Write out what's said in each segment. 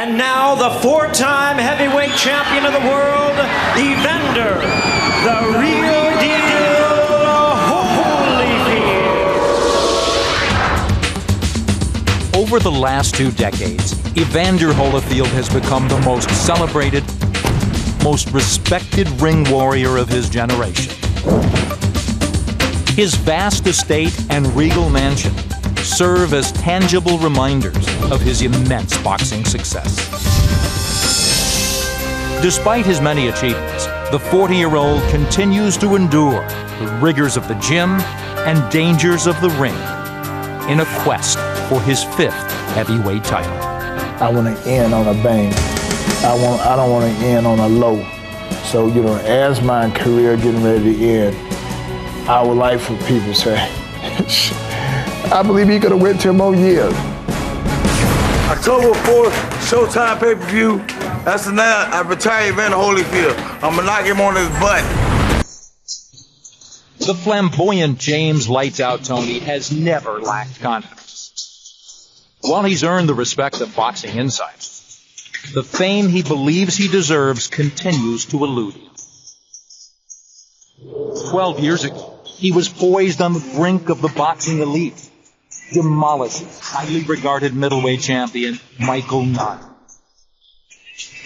And now the four-time heavyweight champion of the world, Evander, the real deal, Holyfield. Over the last 2 decades, Evander Holyfield has become the most celebrated, most respected ring warrior of his generation. His vast estate and regal mansion serve as tangible reminders of his immense boxing success. Despite his many achievements, the 40-year-old continues to endure the rigors of the gym and dangers of the ring in a quest for his 5th heavyweight title. I want to end on a bang. I don't want to end on a low. So, as my career getting ready to end, I would like for people to say, I believe he could have went 10 more years. October 4th, Showtime pay-per-view. That's the night I retire Evander Holyfield. I'm gonna knock him on his butt. The flamboyant James "Lights Out" Toney has never lacked confidence. While he's earned the respect of boxing insiders, the fame he believes he deserves continues to elude him. 12 years ago, he was poised on the brink of the boxing elite, demolishing highly regarded middleweight champion Michael Nunn.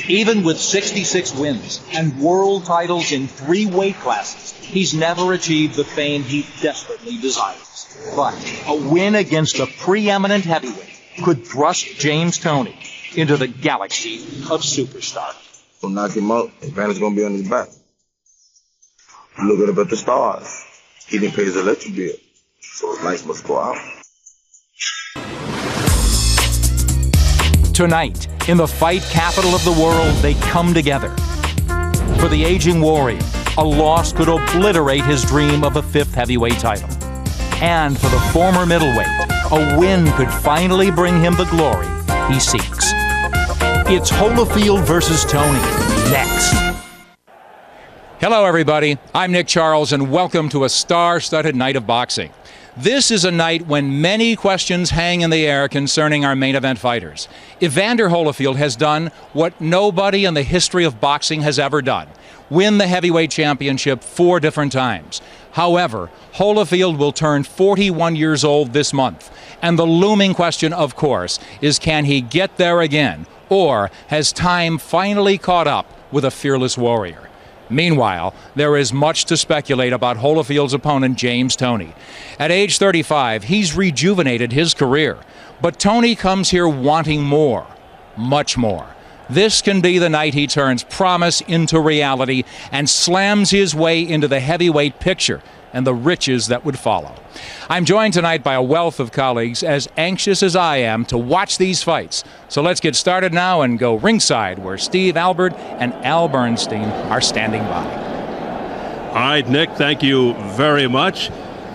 Even with 66 wins and world titles in 3 weight classes, he's never achieved the fame he desperately desires. But a win against a preeminent heavyweight could thrust James Toney into the galaxy of superstars. We'll knock him out. Evander's gonna be on his back. Look up at the stars. He didn't pay his electric bill, so his lights must go out. Tonight, in the fight capital of the world, they come together. For the aging warrior, a loss could obliterate his dream of a 5th heavyweight title. And for the former middleweight, a win could finally bring him the glory he seeks. It's Holyfield versus Toney, next. Hello, everybody. I'm Nick Charles, and welcome to a star-studded night of boxing. This is a night when many questions hang in the air concerning our main event fighters. Evander Holyfield has done what nobody in the history of boxing has ever done: win the heavyweight championship 4 different times. However, Holyfield will turn 41 years old this month, and the looming question, of course, is can he get there again, or has time finally caught up with a fearless warrior? Meanwhile, there is much to speculate about Holyfield's opponent, James Toney. At age 35, he's rejuvenated his career, but Toney comes here wanting more, much more. This can be the night he turns promise into reality and slams his way into the heavyweight picture and the riches that would follow. I'm joined tonight by a wealth of colleagues as anxious as I am to watch these fights. So let's get started now and go ringside where Steve Albert and Al Bernstein are standing by. All right, Nick, thank you very much.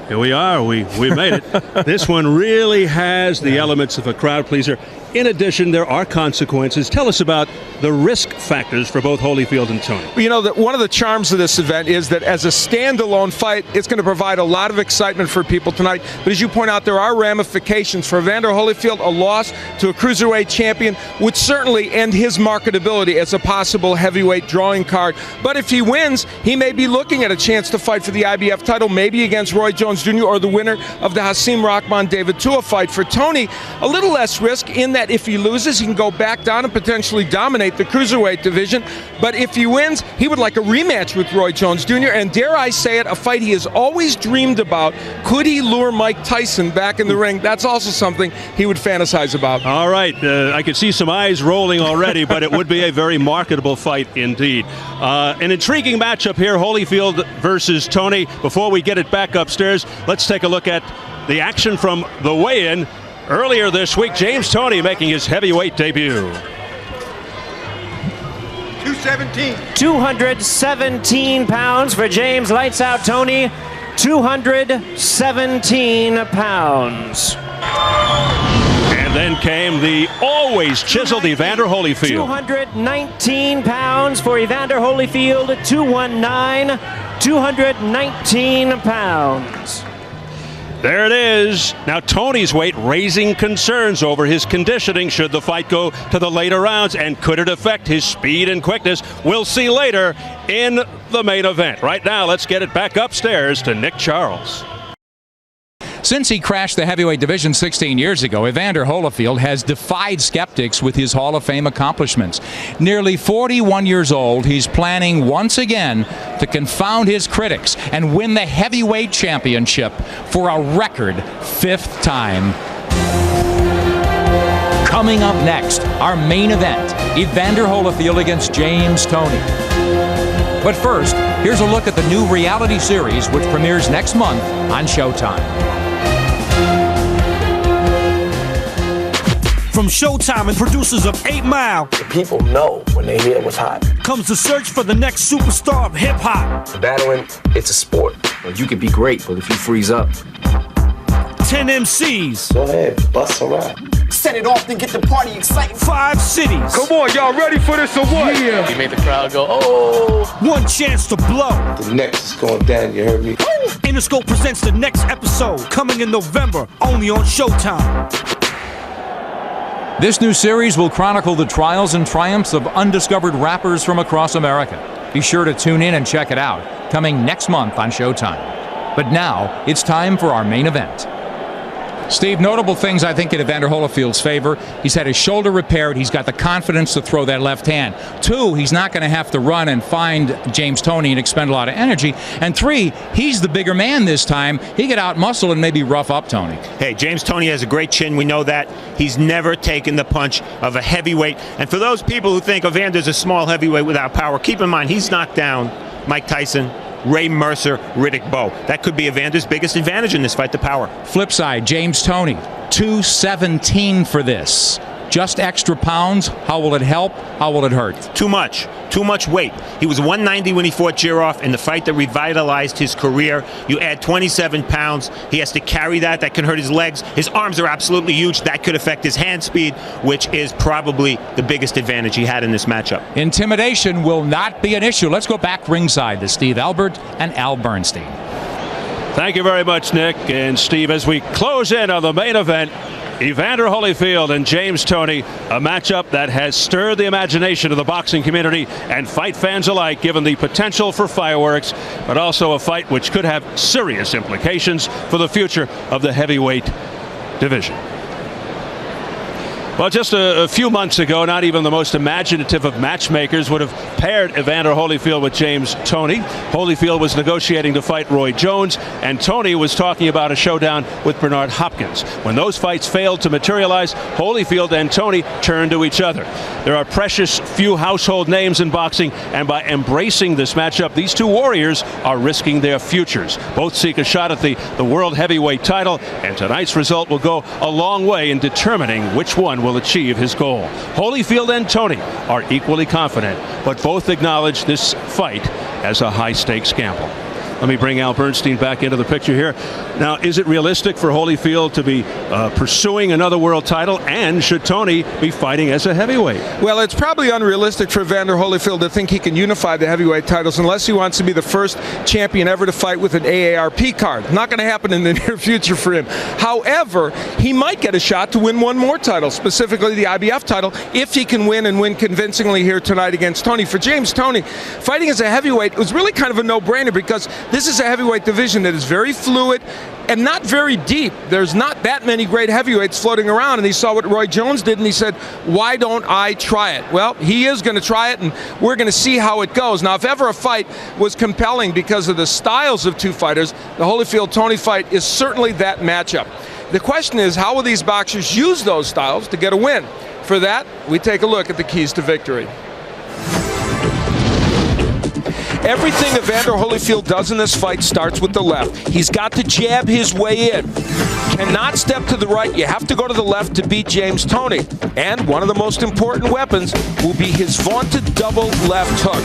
Here we are. We made it. This one really has the elements of a crowd pleaser. In addition, there are consequences. Tell us about the risk factors for both Holyfield and Toney. One of the charms of this event is that as a standalone fight, it's going to provide a lot of excitement for people tonight. But as you point out, there are ramifications. For Evander Holyfield, a loss to a cruiserweight champion would certainly end his marketability as a possible heavyweight drawing card. But if he wins, he may be looking at a chance to fight for the IBF title, maybe against Roy Jones Jr. or the winner of the Hasim Rahman-David Tua fight. For Toney, a little less risk in that if he loses, he can go back down and potentially dominate the cruiserweight division. But if he wins, he would like a rematch with Roy Jones Jr. and, dare I say it, a fight he has always dreamed about. Could he lure Mike Tyson back in the ring? That's also something he would fantasize about. All right, I could see some eyes rolling already, but it would be a very marketable fight indeed. An intriguing matchup here, Holyfield versus Toney. Before we get it back upstairs, let's take a look at the action from the weigh-in. Earlier this week, James Toney making his heavyweight debut. 217 pounds for James "Lights Out" Toney. 217 pounds. And then came the always chiseled Evander Holyfield. 219 pounds for Evander Holyfield. 219 pounds. There it is. Now Toney's weight raising concerns over his conditioning should the fight go to the later rounds, and could it affect his speed and quickness? We'll see later in the main event. Right now, let's get it back upstairs to Nick Charles. Since he crashed the heavyweight division 16 years ago, Evander Holyfield has defied skeptics with his Hall of Fame accomplishments. Nearly 41 years old, he's planning once again to confound his critics and win the heavyweight championship for a record 5th time. Coming up next, our main event, Evander Holyfield against James Toney. But first, here's a look at the new reality series which premieres next month on Showtime. From Showtime and producers of 8 Mile, The people know when they hear what's hot. comes the search for the next superstar of hip-hop. Battling, it's a sport. You could be great, but if you freeze up. 10 MCs, Go ahead, bust a rap. Set it off and get the party exciting. 5 cities, Come on, y'all ready for this or what? yeah, You made the crowd go, oh. 1 chance to blow. The next is going down, you heard me? Interscope presents the next episode, coming in November, only on Showtime. This new series will chronicle the trials and triumphs of undiscovered rappers from across America. Be sure to tune in and check it out, coming next month on Showtime. But now, it's time for our main event. Steve, notable things I think in Evander Holyfield's favor. He's had his shoulder repaired. He's got the confidence to throw that left hand. 2, he's not going to have to run and find James Toney and expend a lot of energy. And 3, he's the bigger man this time. He could out-muscle and maybe rough up Toney. Hey, James Toney has a great chin. We know that. He's never taken the punch of a heavyweight. And for those people who think Evander's a small heavyweight without power, keep in mind he's knocked down Mike Tyson, Ray Mercer, Riddick Bowe. That could be Evander's biggest advantage in this fight, the power. Flip side, James Toney, 217 for this. Just extra pounds. How will it help? How will it hurt? Too much weight. He was 190 when he fought Jiroff in the fight that revitalized his career. You add 27 pounds. He has to carry that. That can hurt his legs. His arms are absolutely huge. That could affect his hand speed, which is probably the biggest advantage he had in this matchup. Intimidation will not be an issue. Let's go back ringside to Steve Albert and Al Bernstein. Thank you very much, Nick and Steve. As we close in on the main event, Evander Holyfield and James Toney, a matchup that has stirred the imagination of the boxing community and fight fans alike, given the potential for fireworks, but also a fight which could have serious implications for the future of the heavyweight division. Well, just a few months ago, not even the most imaginative of matchmakers would have paired Evander Holyfield with James Toney. Holyfield was negotiating to fight Roy Jones, and Toney was talking about a showdown with Bernard Hopkins. When those fights failed to materialize, Holyfield and Toney turned to each other. There are precious few household names in boxing, and by embracing this matchup, these two warriors are risking their futures. Both seek a shot at the world heavyweight title, and tonight's result will go a long way in determining which one will achieve his goal. Holyfield and Toney are equally confident, but both acknowledge this fight as a high-stakes gamble. Let me bring Al Bernstein back into the picture here. Now, is it realistic for Holyfield to be pursuing another world title, and should Toney be fighting as a heavyweight? Well, it's probably unrealistic for Evander Holyfield to think he can unify the heavyweight titles unless he wants to be the first champion ever to fight with an AARP card. Not going to happen in the near future for him. However, he might get a shot to win one more title, specifically the IBF title, if he can win and win convincingly here tonight against Toney. For James Toney, fighting as a heavyweight was really kind of a no-brainer because this is a heavyweight division that is very fluid and not very deep. There's not that many great heavyweights floating around, and he saw what Roy Jones did, and he said, why don't I try it? Well, he is going to try it, and we're going to see how it goes. Now, if ever a fight was compelling because of the styles of two fighters, the Holyfield-Toney fight is certainly that matchup. The question is, how will these boxers use those styles to get a win? For that, we take a look at the keys to victory. Everything Evander Holyfield does in this fight starts with the left. He's got to jab his way in. Cannot step to the right. You have to go to the left to beat James Toney. And one of the most important weapons will be his vaunted double left hook.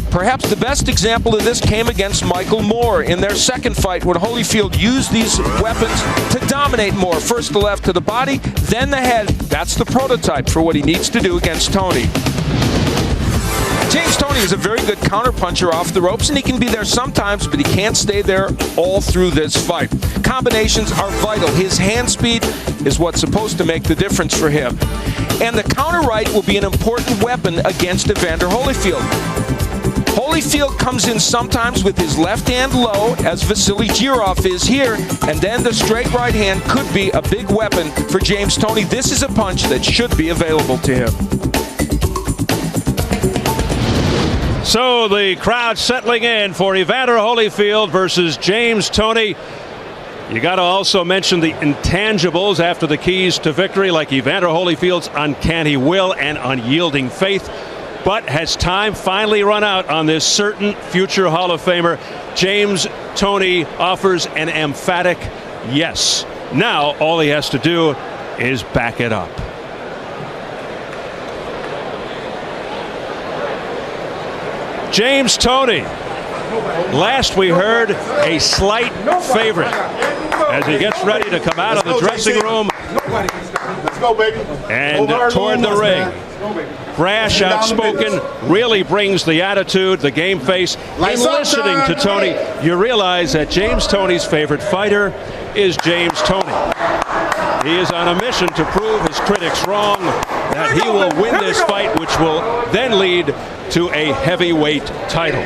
Perhaps the best example of this came against Michael Moore in their second fight when Holyfield used these weapons to dominate Moore. First the left to the body, then the head. That's the prototype for what he needs to do against Toney. James Toney is a very good counterpuncher off the ropes, and he can be there sometimes, but he can't stay there all through this fight. Combinations are vital. His hand speed is what's supposed to make the difference for him. And the counter right will be an important weapon against Evander Holyfield. Holyfield comes in sometimes with his left hand low, as Vasily Girov is here, and then the straight right hand could be a big weapon for James Toney. This is a punch that should be available to him. So the crowd settling in for Evander Holyfield versus James Toney. You got to also mention the intangibles after the keys to victory, like Evander Holyfield's uncanny will and unyielding faith. But has time finally run out on this certain future Hall of Famer? James Toney offers an emphatic yes. Now all he has to do is back it up. James Toney, last we heard, a slight favorite as he gets ready to come out of the dressing room and toward the ring. Brash, outspoken, really brings the attitude, the game face. In listening to Toney, you realize that James Toney's favorite fighter is James Toney. He is on a mission to prove his critics wrong, that he will win this fight, which will then lead to a heavyweight title.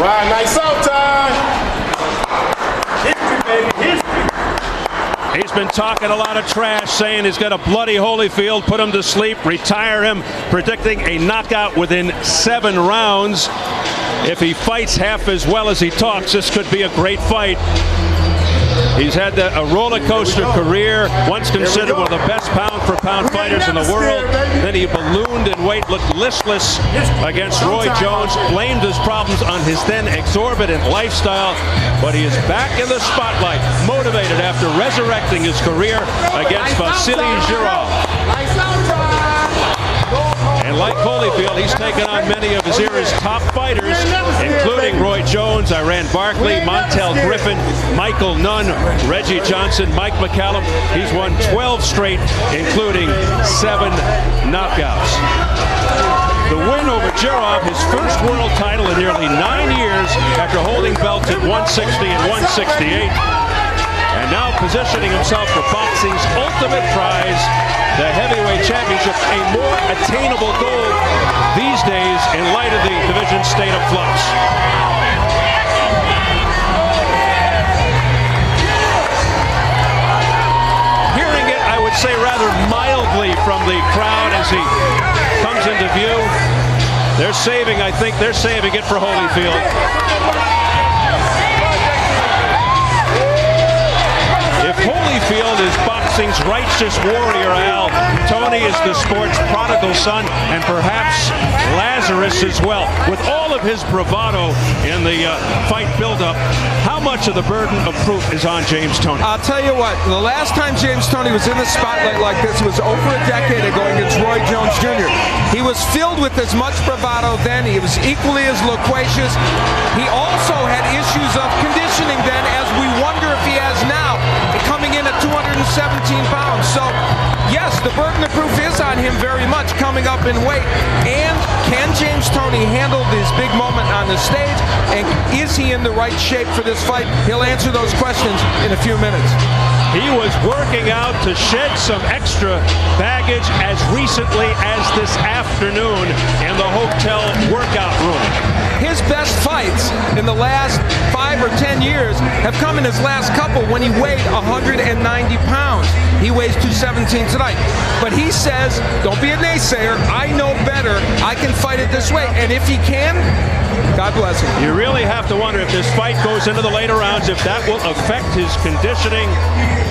Right, nice out time. History, baby, history. He's been talking a lot of trash, saying he's got a bloody Holyfield, put him to sleep, retire him, predicting a knockout within 7 rounds. If he fights half as well as he talks, this could be a great fight. He's had a roller coaster career, once considered one of the best pound-for-pound fighters in the world. Then he ballooned in weight, looked listless against Roy Jones, blamed his problems on his then exorbitant lifestyle. But he is back in the spotlight, motivated after resurrecting his career against Vasily Girov. And like Holyfield, he's taken on many of his era's top fighters, including Roy Jones, Iran Barkley, Montel Griffin, Michael Nunn, Reggie Johnson, Mike McCallum. He's won 12 straight, including 7 knockouts. The win over Girov, his first world title in nearly 9 years after holding belts at 160 and 168. And now positioning himself for boxing's ultimate prize, the heavyweight championship, a more attainable goal these days in light of the division's state of flux. Hearing it, I would say, rather mildly from the crowd as he comes into view. They're saving, I think they're saving it for Holyfield. If Holyfield is boxing's righteous warrior, Al, Toney is the sport's prodigal son, and perhaps Lazarus as well. With all of his bravado in the fight buildup, how much of the burden of proof is on James Toney? I'll tell you what, the last time James Toney was in the spotlight like this was over a decade ago against Roy Jones Jr. He was filled with as much bravado then. He was equally as loquacious. He also had issues of conditioning then, as we wonder if he has now, coming in at 217 pounds. So, yes, the burden of proof is on him very much coming up in weight. And can James Toney handle this big moment on the stage? And is he in the right shape for this fight? He'll answer those questions in a few minutes. He was working out to shed some extra baggage as recently as this afternoon in the hotel workout room. His best fights in the last 5 or 10 years have come in his last couple when he weighed 190 pounds. He weighs 217 tonight. But he says, don't be a naysayer. I know better. I can fight it this way. And if he can, God bless him. You really have to wonder if this fight goes into the later rounds, if that will affect his conditioning,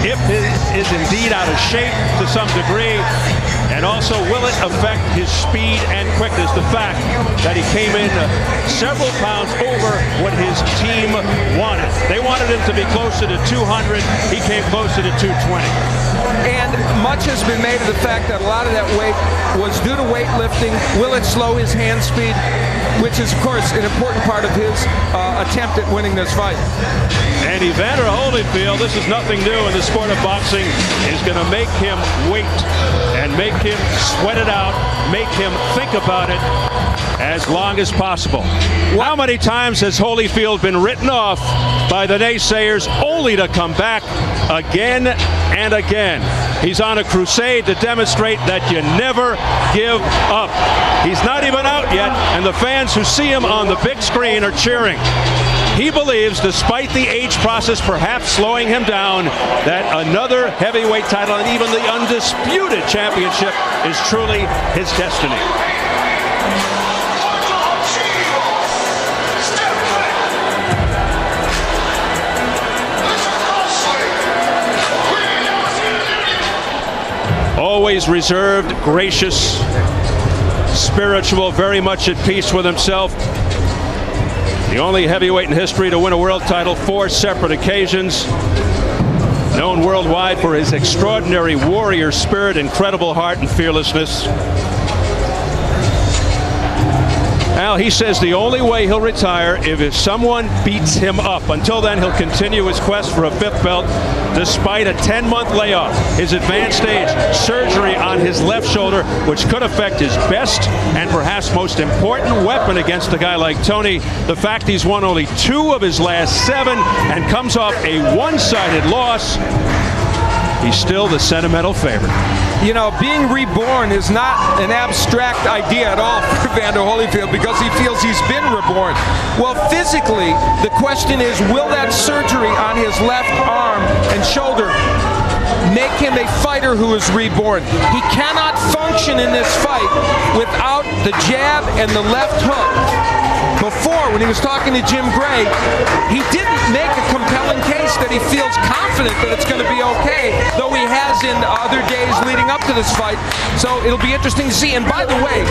if he is indeed out of shape to some degree, and also will it affect his speed and quickness, the fact that he came in several pounds over what his team wanted. They wanted him to be closer to 200. He came closer to 220. And much has has been made of the fact that a lot of that weight was due to weightlifting. Will it slow his hand speed? Which is, of course, an important part of his attempt at winning this fight. And Evander Holyfield, this is nothing new in the sport of boxing, is going to make him wait and make him sweat it out, make him think about it as long as possible. How many times has Holyfield been written off by the naysayers only to come back again and again? He's on a crusade to demonstrate that you never give up. He's not even out yet, and the fans who see him on the big screen are cheering. He believes, despite the age process perhaps slowing him down, that another heavyweight title and even the undisputed championship is truly his destiny. Always reserved, gracious, spiritual, very much at peace with himself. The only heavyweight in history to win a world title 4 separate occasions. Known worldwide for his extraordinary warrior spirit, incredible heart, and fearlessness. Al, he says the only way he'll retire if someone beats him up. Until then, he'll continue his quest for a 5th belt despite a 10-month layoff, his advanced stage surgery on his left shoulder, which could affect his best and perhaps most important weapon against a guy like Toney. The fact he's won only 2 of his last 7 and comes off a one-sided loss, he's still the sentimental favorite. You know, being reborn is not an abstract idea at all for Evander Holyfield because he feels he's been reborn. Well, physically, the question is, will that surgery on his left arm and shoulder make him a fighter who is reborn? He cannot function in this fight without the jab and the left hook. Before, when he was talking to Jim Gray, he didn't make a compelling case that he feels confident that it's going to be okay, though he has in other days leading up to this fight. So it'll be interesting to see. And by the way,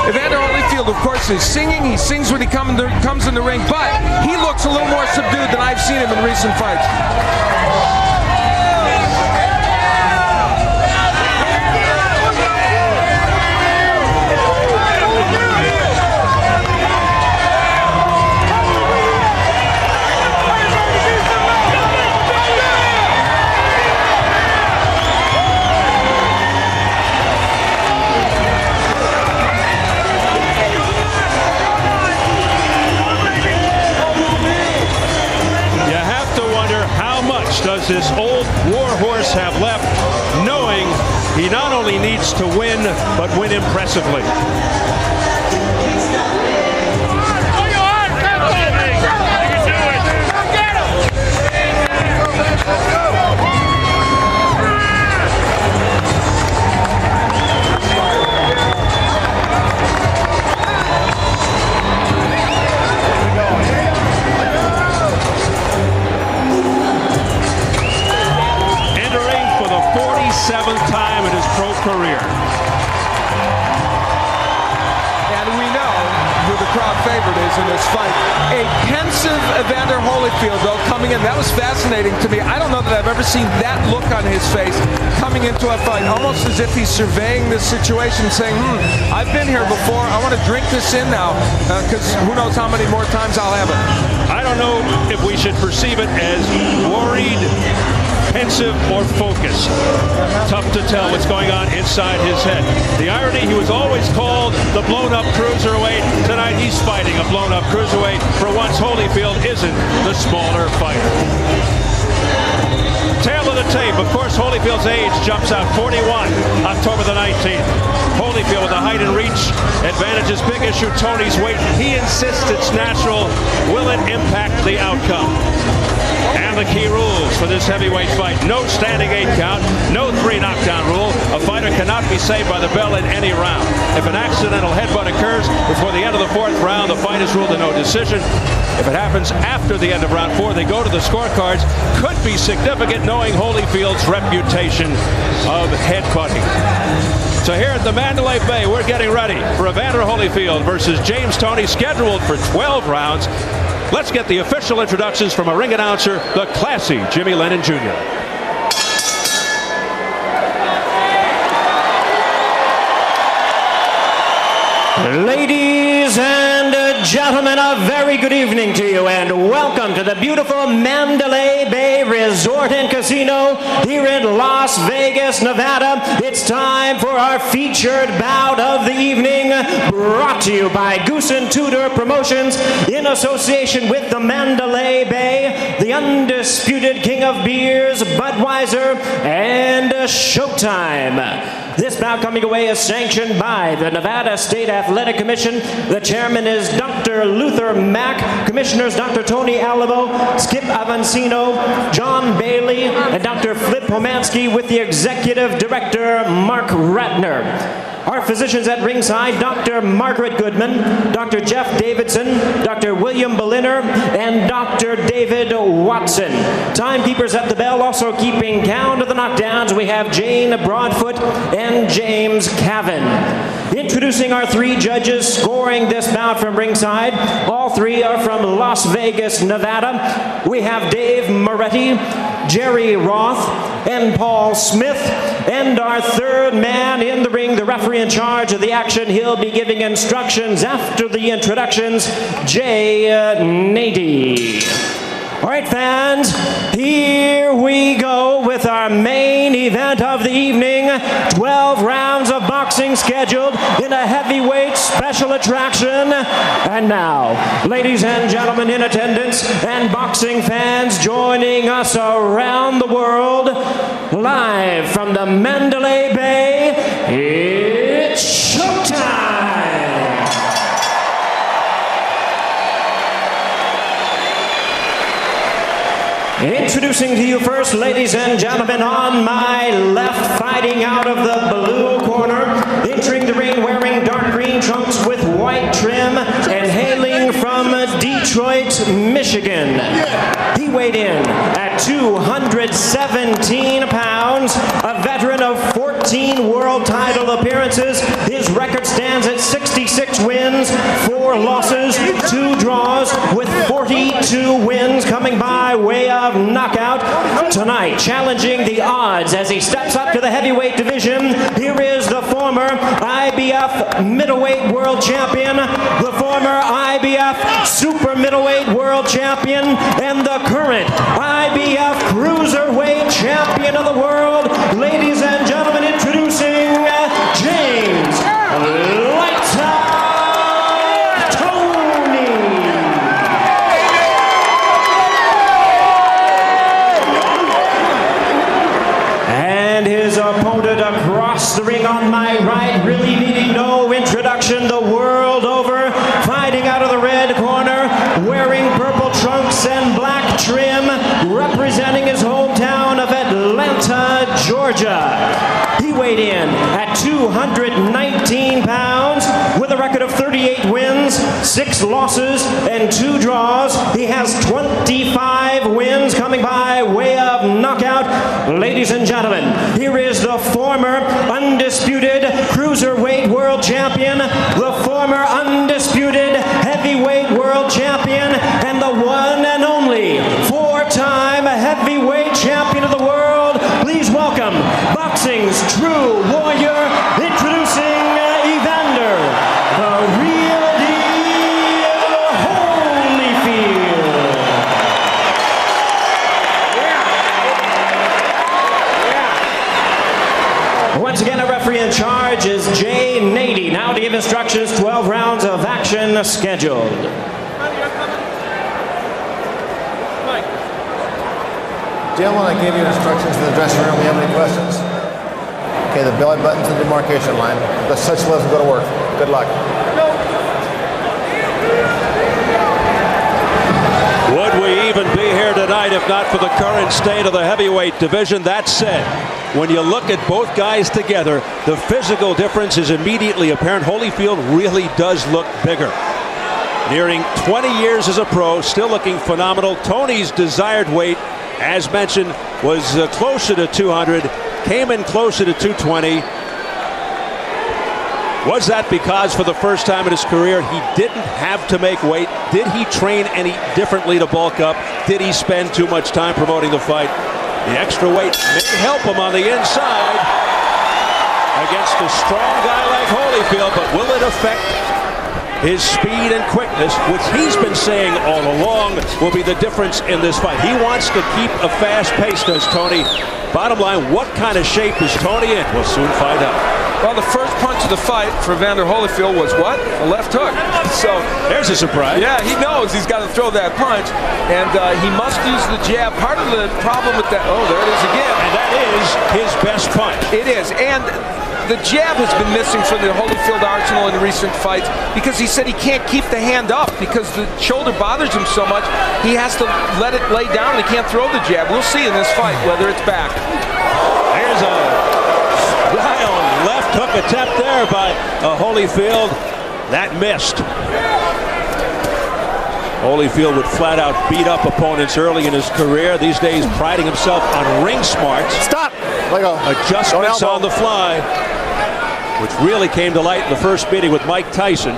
Evander Holyfield, of course, is singing. He sings when he comes in the ring, but he looks a little more subdued than I've seen him in recent fights. Does this old war horse have left, knowing he not only needs to win, but win impressively? Seventh time in his pro career. And we know who the crowd favorite is in this fight. A pensive Evander Holyfield, though, coming in. That was fascinating to me. I don't know that I've ever seen that look on his face coming into a fight, almost as if he's surveying this situation, saying, I've been here before. I want to drink this in now, because who knows how many more times I'll have it. I don't know if we should perceive it as worried, pensive, or focused. Tough to tell what's going on inside his head. The irony, he was always called the blown-up cruiserweight. Tonight he's fighting a blown-up cruiserweight. For once, Holyfield isn't the smaller fighter. Tail of the tape, of course, Holyfield's age jumps out, 41, October the 19th. Holyfield with the height and reach advantages. Big issue, Toney's weight. He insists it's natural. Will it impact the outcome? And the key rules for this heavyweight fight: no standing 8 count, no 3 knockdown rule. A fighter cannot be saved by the bell in any round. If an accidental headbutt occurs before the end of the 4th round, the fight is ruled a no decision. If it happens after the end of round 4, they go to the scorecards. Could be significant, knowing Holyfield's reputation of headbutting. So here at the Mandalay Bay, we're getting ready for Evander Holyfield versus James Toney, scheduled for 12 rounds. Let's get the official introductions from a ring announcer, the classy Jimmy Lennon Jr. Ladies and gentlemen, a very good evening to you and welcome to the beautiful Mandalay Bay Resort and Casino here in Las Vegas, Nevada. It's time for our featured bout of the evening, brought to you by Goose and Tudor Promotions in association with the Mandalay Bay, the undisputed king of beers, Budweiser, and Showtime. This bout coming away is sanctioned by the Nevada State Athletic Commission. The chairman is Dr. Luther Mack, commissioners Dr. Toney Alamo, Skip Avancino, John Bailey, and Dr. Flip Pomansky, with the executive director, Mark Ratner. Our physicians at ringside, Dr. Margaret Goodman, Dr. Jeff Davidson, Dr. William Berliner, and Dr. David Watson. Timekeepers at the bell, also keeping count of the knockdowns, we have Jane Broadfoot and James Cavan. Introducing our three judges scoring this bout from ringside. All three are from Las Vegas, Nevada. We have Dave Moretti, Jerry Roth, and Paul Smith. And our third man in the ring, the referee in charge of the action, he'll be giving instructions after the introductions, Jay Nady. All right, fans, here we go with our main event of the evening. 12 rounds of boxing scheduled in a heavyweight special attraction. And now, ladies and gentlemen in attendance and boxing fans joining us around the world, live from the Mandalay Bay, it's showtime! Introducing to you first, ladies and gentlemen, on my left, fighting out of the blue corner, entering the ring wearing dark green trunks with white trim, and hailing from Detroit, Michigan. He weighed in at 217 pounds, a veteran of 14 world title appearances. His record stands at 66 wins, 4 losses, 2 draws, with 42 wins coming by way of knockout. Tonight, challenging the odds as he steps up to the heavyweight division, here is the former IBF middleweight world champion, the former IBF super middleweight world champion, and the current IBF cruiserweight champion of the world. Ladies and gentlemen, introducing James Lights Out Toney. And his opponent across the ring on my right, really needing no introduction the world over, fighting out of the red corner, wearing purple trunks and black trim, representing his hometown of Atlanta, Georgia. He weighed in at 219 pounds with a record of 38 wins, 6 losses, and 2 draws. He has 25 wins coming by way of knockout. Ladies and gentlemen, here is the former undisputed cruiserweight world champion, the former undisputed heavyweight world champion, and the one and only 4-time heavyweight champion of the world. Please welcome boxing's true warrior, introducing Evander, the real deal, Holyfield. Once again, a referee in charge is Jay Nady. Now to give instructions, 12 rounds of action scheduled. Gentlemen, I gave you instructions in the dressing room. Do you have any questions? Okay, the belly button's the demarcation line. Let's touch gloves and go to work. Good luck. Would we even be here tonight if not for the current state of the heavyweight division? That said, when you look at both guys together, the physical difference is immediately apparent. Holyfield really does look bigger. Nearing 20 years as a pro, still looking phenomenal. Toney's desired weight, as mentioned, was closer to 200, came in closer to 220. Was that because for the first time in his career he didn't have to make weight? Did he train any differently to bulk up? Did he spend too much time promoting the fight? The extra weight may help him on the inside. against a strong guy like Holyfield, but will it affect his speed and quickness, which he's been saying all along will be the difference in this fight? He wants to keep a fast pace, does Toney. Bottom line, what kind of shape is Toney in? We'll soon find out. Well, the first punch of the fight for Evander Holyfield was what? A left hook. So there's a surprise. Yeah, he knows he's got to throw that punch, and he must use the jab. Part of the problem with that, oh, there it is again. And that is his best punch. It is, and the jab has been missing from the Holyfield arsenal in recent fights because he said he can't keep the hand up because the shoulder bothers him so much. He has to let it lay down. He can't throw the jab. We'll see in this fight whether it's back. There's a wild left hook attempt there by Holyfield. That missed. Holyfield would flat out beat up opponents early in his career. These days, priding himself on ring smarts. Stop! Let go. Adjustments on the fly, which really came to light in the first meeting with Mike Tyson.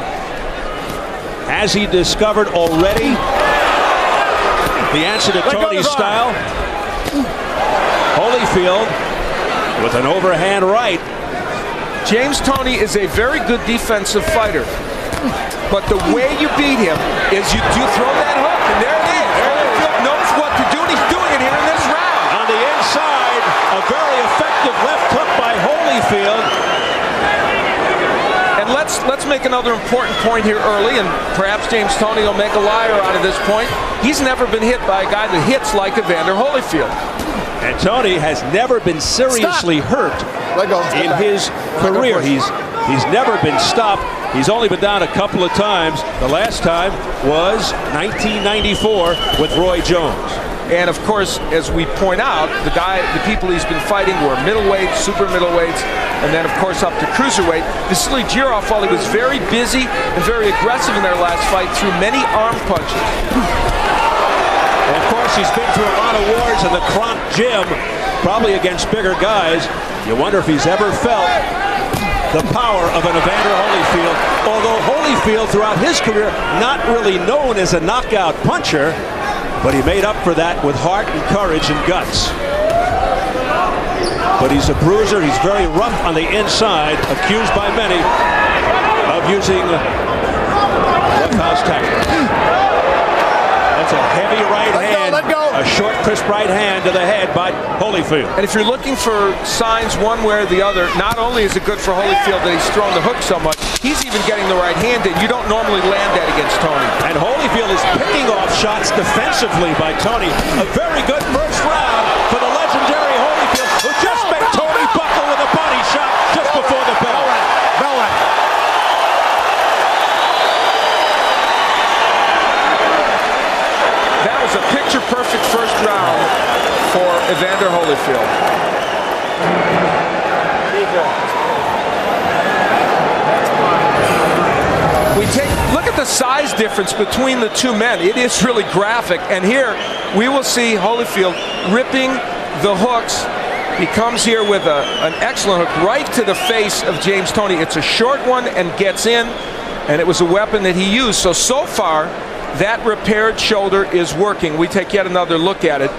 Has he discovered already the answer to Toney's style? Holyfield with an overhand right. James Toney is a very good defensive fighter, but the way you beat him is you do throw that hook, and there it is. Holyfield knows what to do, and he's doing it here in this round. On the inside, a very effective left hook by Holyfield. And let's make another important point here early, and perhaps James Toney will make a liar out of this point. He's never been hit by a guy that hits like Evander Holyfield. And Toney has never been seriously hurt in his career. He's never been stopped. He's only been down a couple of times. The last time was 1994 with Roy Jones. And of course, as we point out, the people he's been fighting were middleweights, super middleweights, and then of course up to cruiserweight. Vasily Girov, while he was very busy and very aggressive in their last fight, threw many arm punches. And of course, he's been through a lot of wars in the Kronk gym, probably against bigger guys. You wonder if he's ever felt the power of an Evander Holyfield. Although Holyfield, throughout his career, not really known as a knockout puncher, but he made up for that with heart and courage and guts. But he's a bruiser. He's very rough on the inside, accused by many of using roughhouse tactics. That's a heavy right hand, a short, crisp right hand to the head by Holyfield. And if you're looking for signs one way or the other, not only is it good for Holyfield that he's throwing the hook so much, he's even getting the right hand in. You don't normally land that against Toney. And Holyfield is picking off shots defensively by Toney. A very good first round for the legendary Holyfield, who just made Toney buckle with a body shot just before the bell. That was a picture-perfect first round for Evander Holyfield. Look at the size difference between the two men. It is really graphic. And here we will see Holyfield ripping the hooks. He comes here with an excellent hook right to the face of James Toney. It's a short one and gets in, and it was a weapon that he used. So far, that repaired shoulder is working. We take yet another look at it.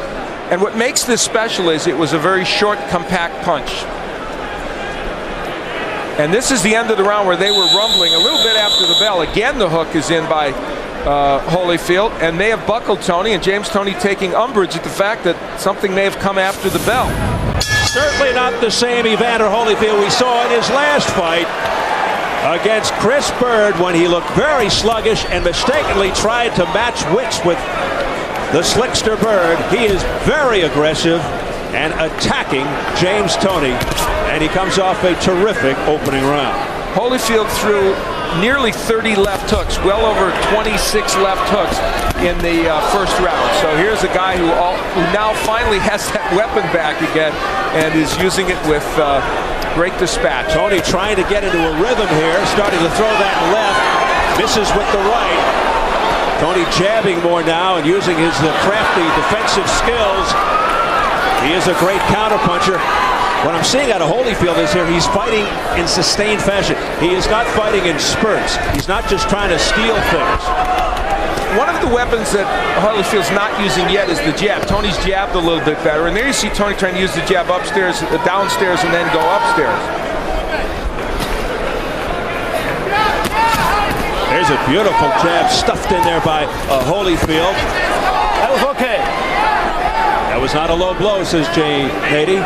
And what makes this special is it was a very short, compact punch. And this is the end of the round where they were rumbling a little bit after the bell. Again, the hook is in by Holyfield, and they have buckled Toney, and James Toney taking umbrage at the fact that something may have come after the bell. Certainly not the same Evander Holyfield we saw in his last fight against Chris Bird, when he looked very sluggish and mistakenly tried to match wits with the slickster Bird. He is very aggressive and attacking James Toney, and he comes off a terrific opening round. Holyfield threw nearly 30 left hooks, well over 26 left hooks in the first round. So here's a guy who now finally has that weapon back again and is using it with great dispatch. Toney trying to get into a rhythm here, starting to throw that left, misses with the right. Toney jabbing more now and using his crafty defensive skills. He is a great counterpuncher. What I'm seeing out of Holyfield is here he's fighting in sustained fashion. He is not fighting in spurts. He's not just trying to steal things. One of the weapons that Holyfield's not using yet is the jab. Toney's jabbed a little bit better, and there you see Toney trying to use the jab upstairs, downstairs, and then go upstairs. There's a beautiful jab stuffed in there by Holyfield. That was okay. That was not a low blow, says Jay Nady,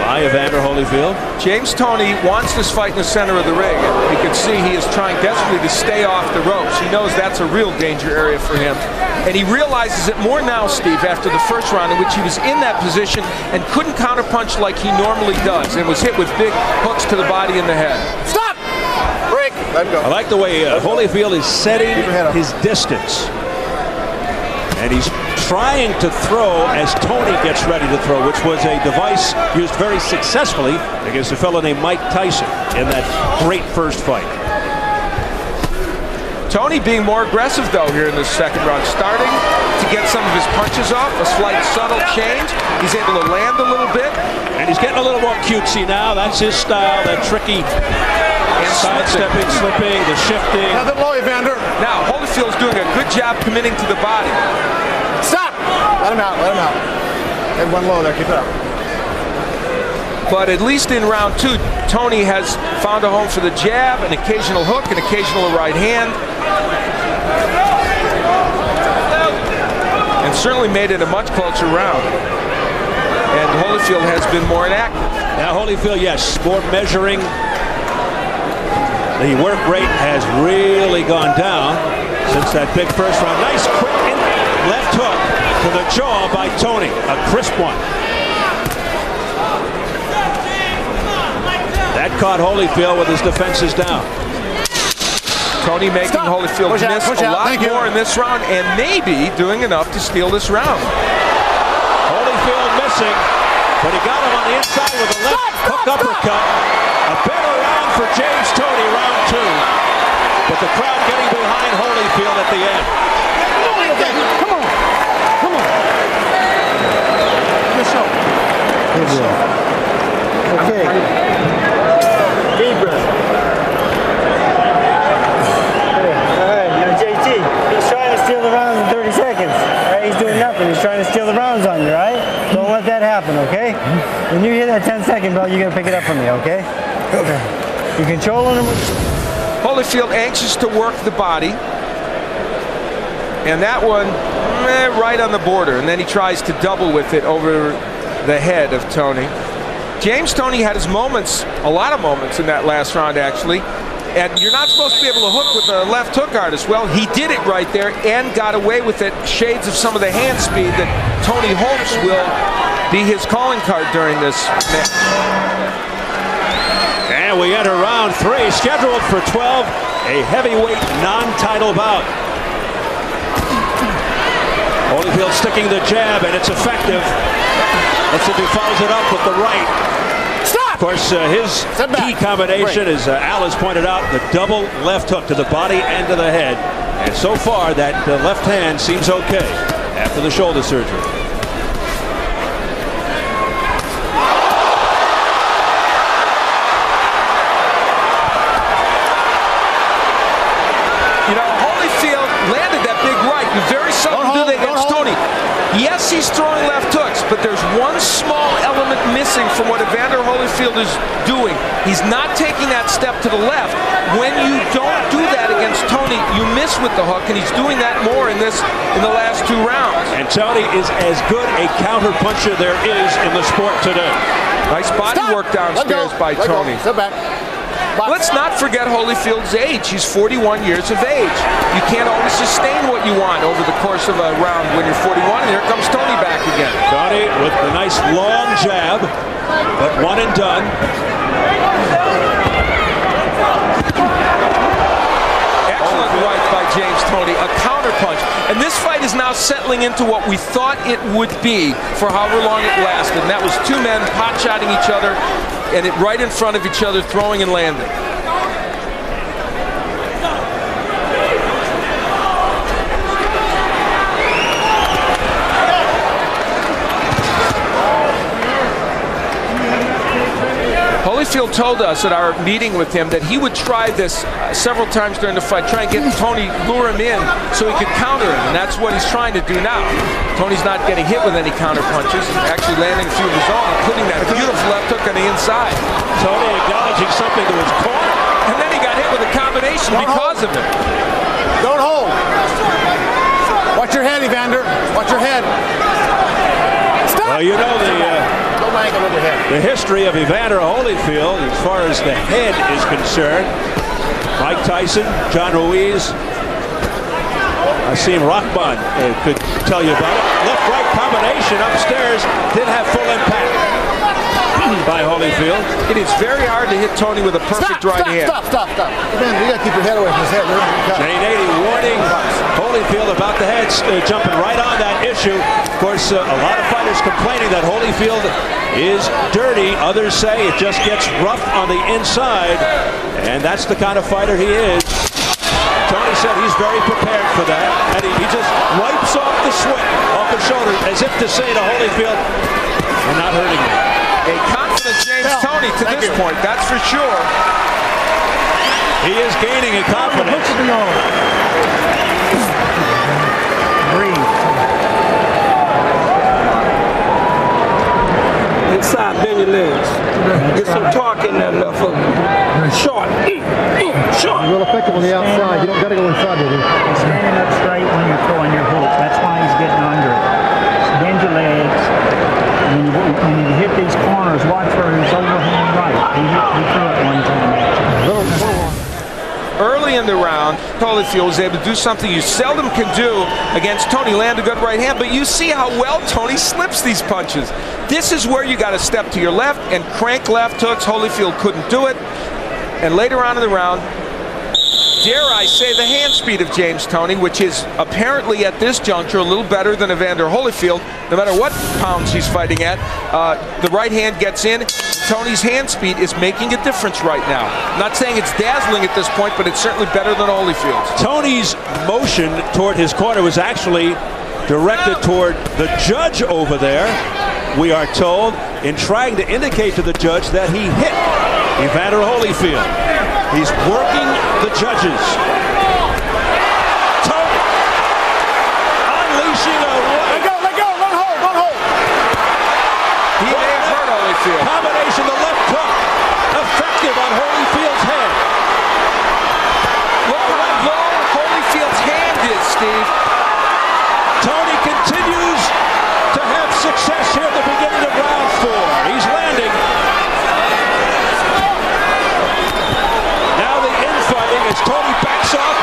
by Evander Holyfield. James Toney wants this fight in the center of the ring. You can see he is trying desperately to stay off the ropes. He knows that's a real danger area for him. And he realizes it more now, Steve, after the first round in which he was in that position and couldn't counterpunch like he normally does and was hit with big hooks to the body and the head. Stop! Break! Let him go. I like the way Holyfield is setting his distance. And he's trying to throw as Toney gets ready to throw, which was a device used very successfully against a fellow named Mike Tyson in that great first fight. Toney being more aggressive, though, here in the second round, starting to get some of his punches off, a slight subtle change. He's able to land a little bit. And he's getting a little more cutesy now. That's his style, that tricky sidestepping, slipping, the shifting. Nothing low, Evander. Now, Holyfield's doing a good job committing to the body. Stop! Let him out, let him out. Had one low there, keep it up. But at least in round two, Toney has found a home for the jab, an occasional hook, an occasional right hand. And certainly made it a much closer round. And Holyfield has been more inactive. Now Holyfield, yes, more measuring. The work rate has really gone down since that big first round. Nice quick left hook to the jaw by Toney, a crisp one. That caught Holyfield with his defenses down. Toney making Holyfield miss a lot more in this round and maybe doing enough to steal this round. Holyfield missing, but he got him on the inside with a left hook uppercut. A better round for James Toney, round two. But the crowd getting behind Holyfield at the end. Come on. Come on. Good show. Good job. Okay. Deep breath. All right, now JT, he's trying to steal the rounds in 30 seconds. All right, he's doing nothing. He's trying to steal the rounds on you, right? Don't let that happen, okay? When you hit that 10-second bell, you're going to pick it up from me, okay? Okay. You controlling him? Holyfield anxious to work the body. And that one, right on the border. And then he tries to double with it over the head of Toney. James Toney had his moments, a lot of moments in that last round, actually. And you're not supposed to be able to hook with a left hook artist. Well, he did it right there and got away with it. Shades of some of the hand speed that Toney hopes will be his calling card during this match. And we enter round three, scheduled for 12, a heavyweight non-title bout. Holyfield sticking the jab, and it's effective. Let's see if he follows it up with the right. Stop! Of course, his key combination, as Al has pointed out, the double left hook to the body and to the head. And so far, that left hand seems okay after the shoulder surgery. You know, Holyfield landed that big right. You very seldom do that against Toney. Yes, he's throwing left hooks, but there's one small element missing from what Evander Holyfield is doing. He's not taking that step to the left. When you don't do that against Toney, you miss with the hook, and he's doing that more in the last two rounds. And Toney is as good a counter puncher there is in the sport today. Nice body work downstairs by Toney. Step back. Let's not forget Holyfield's age. He's 41 years of age. You can't always sustain what you want over the course of a round when you're 41, and here comes Toney back again. Toney with the nice long jab, but one and done. Excellent right by James Toney, a counterpunch. And this fight is now settling into what we thought it would be for however long it lasted. And that was two men pot-shotting each other, and it right in front of each other, throwing and landing. Holyfield told us at our meeting with him that he would try this several times during the fight, try and get Toney, lure him in so he could counter him, and that's what he's trying to do now. Toney's not getting hit with any counter punches, actually landing a few of his own, including that beautiful left hook on the inside. Toney acknowledging something to his corner. And then he got hit with a combination because of it. your head, Evander. Watch your head. Stop! Well, you know Don't angle with your head. the history of Evander Holyfield as far as the head is concerned. Mike Tyson, John Ruiz, Asim Rahman could tell you about it. Left-right combination upstairs did have full impact by Holyfield. It is very hard to hit Toney with a perfect right hand. Stop. Man, you got to keep your head away from his head. Jane 80 warning Holyfield about the head, jumping right on that issue. Of course, a lot of fighters complaining that Holyfield is dirty. Others say it just gets rough on the inside, and that's the kind of fighter he is. Toney said he's very prepared for that, and he just wipes off the sweat off his shoulder as if to say to Holyfield, "You're not hurting me." A confident James Toney to this point, that's for sure. He is gaining in confidence. Breathe. Inside, bend your legs. Get some torque in that left hook. Short. Short. Real effective on the outside. You don't got to go inside with it. He's standing up straight when you're throwing your hook. That's why he's getting under it. Bend your legs. And when you hit these corners, watch for his overhand right. He threw it one time at you. Early in the round, Holyfield was able to do something you seldom can do against Toney, land a good right hand, but you see how well Toney slips these punches. This is where you got to step to your left and crank left hooks. Holyfield couldn't do it. And later on in the round, dare I say, the hand speed of James Toney, which is apparently at this juncture a little better than Evander Holyfield. No matter what pounds he's fighting at, the right hand gets in. Toney's hand speed is making a difference right now. I'm not saying it's dazzling at this point, but it's certainly better than Holyfield's. Tony's motion toward his corner was actually directed toward the judge over there, we are told, in trying to indicate to the judge that he hit Evander Holyfield. He's working the judges. Toney unleashing a right. Let go, run hold. He may have hurt Holyfield. Combination, the left hook, effective on Holyfield's head. Look how low Holyfield's hand is, Steve. Toney continues to have success here at the beginning of round 4. He's landing. Now the infighting as Toney backs off,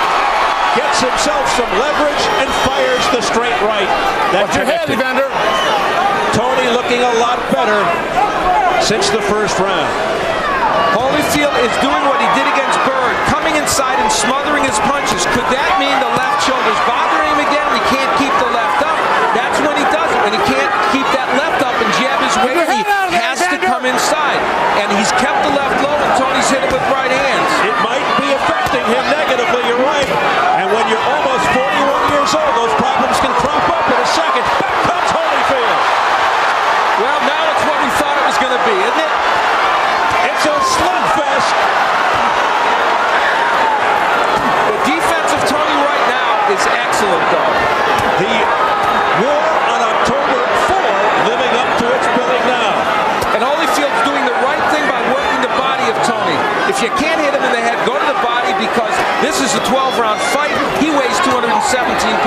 gets himself some leverage, and fires the straight right. That Watch your head, connected. Evander. Toney looking a lot better since the first round. Holyfield is doing what he did against Bird, coming inside and smothering his punches. Could that mean the left shoulder's bothering him again? He can't keep the left up. That's when he does it. When he can't keep that left up and jab his way, he has to come inside. And he's kept the left low, and Toney's hit it with right hands. It might be affecting him negatively, you're right. And when you're almost 41 years old, those problems can crop up in a second. Back comes Holyfield. Well, now it's what we thought it was going to be, isn't it? It's a slugfest. The defense of Toney right now is excellent, though. The war on October 4 living up to its billing now. And Holyfield's doing the right thing by working the body of Toney. If you can't hit him in the head, go to the body, because this is a 12-round fight. He weighs 217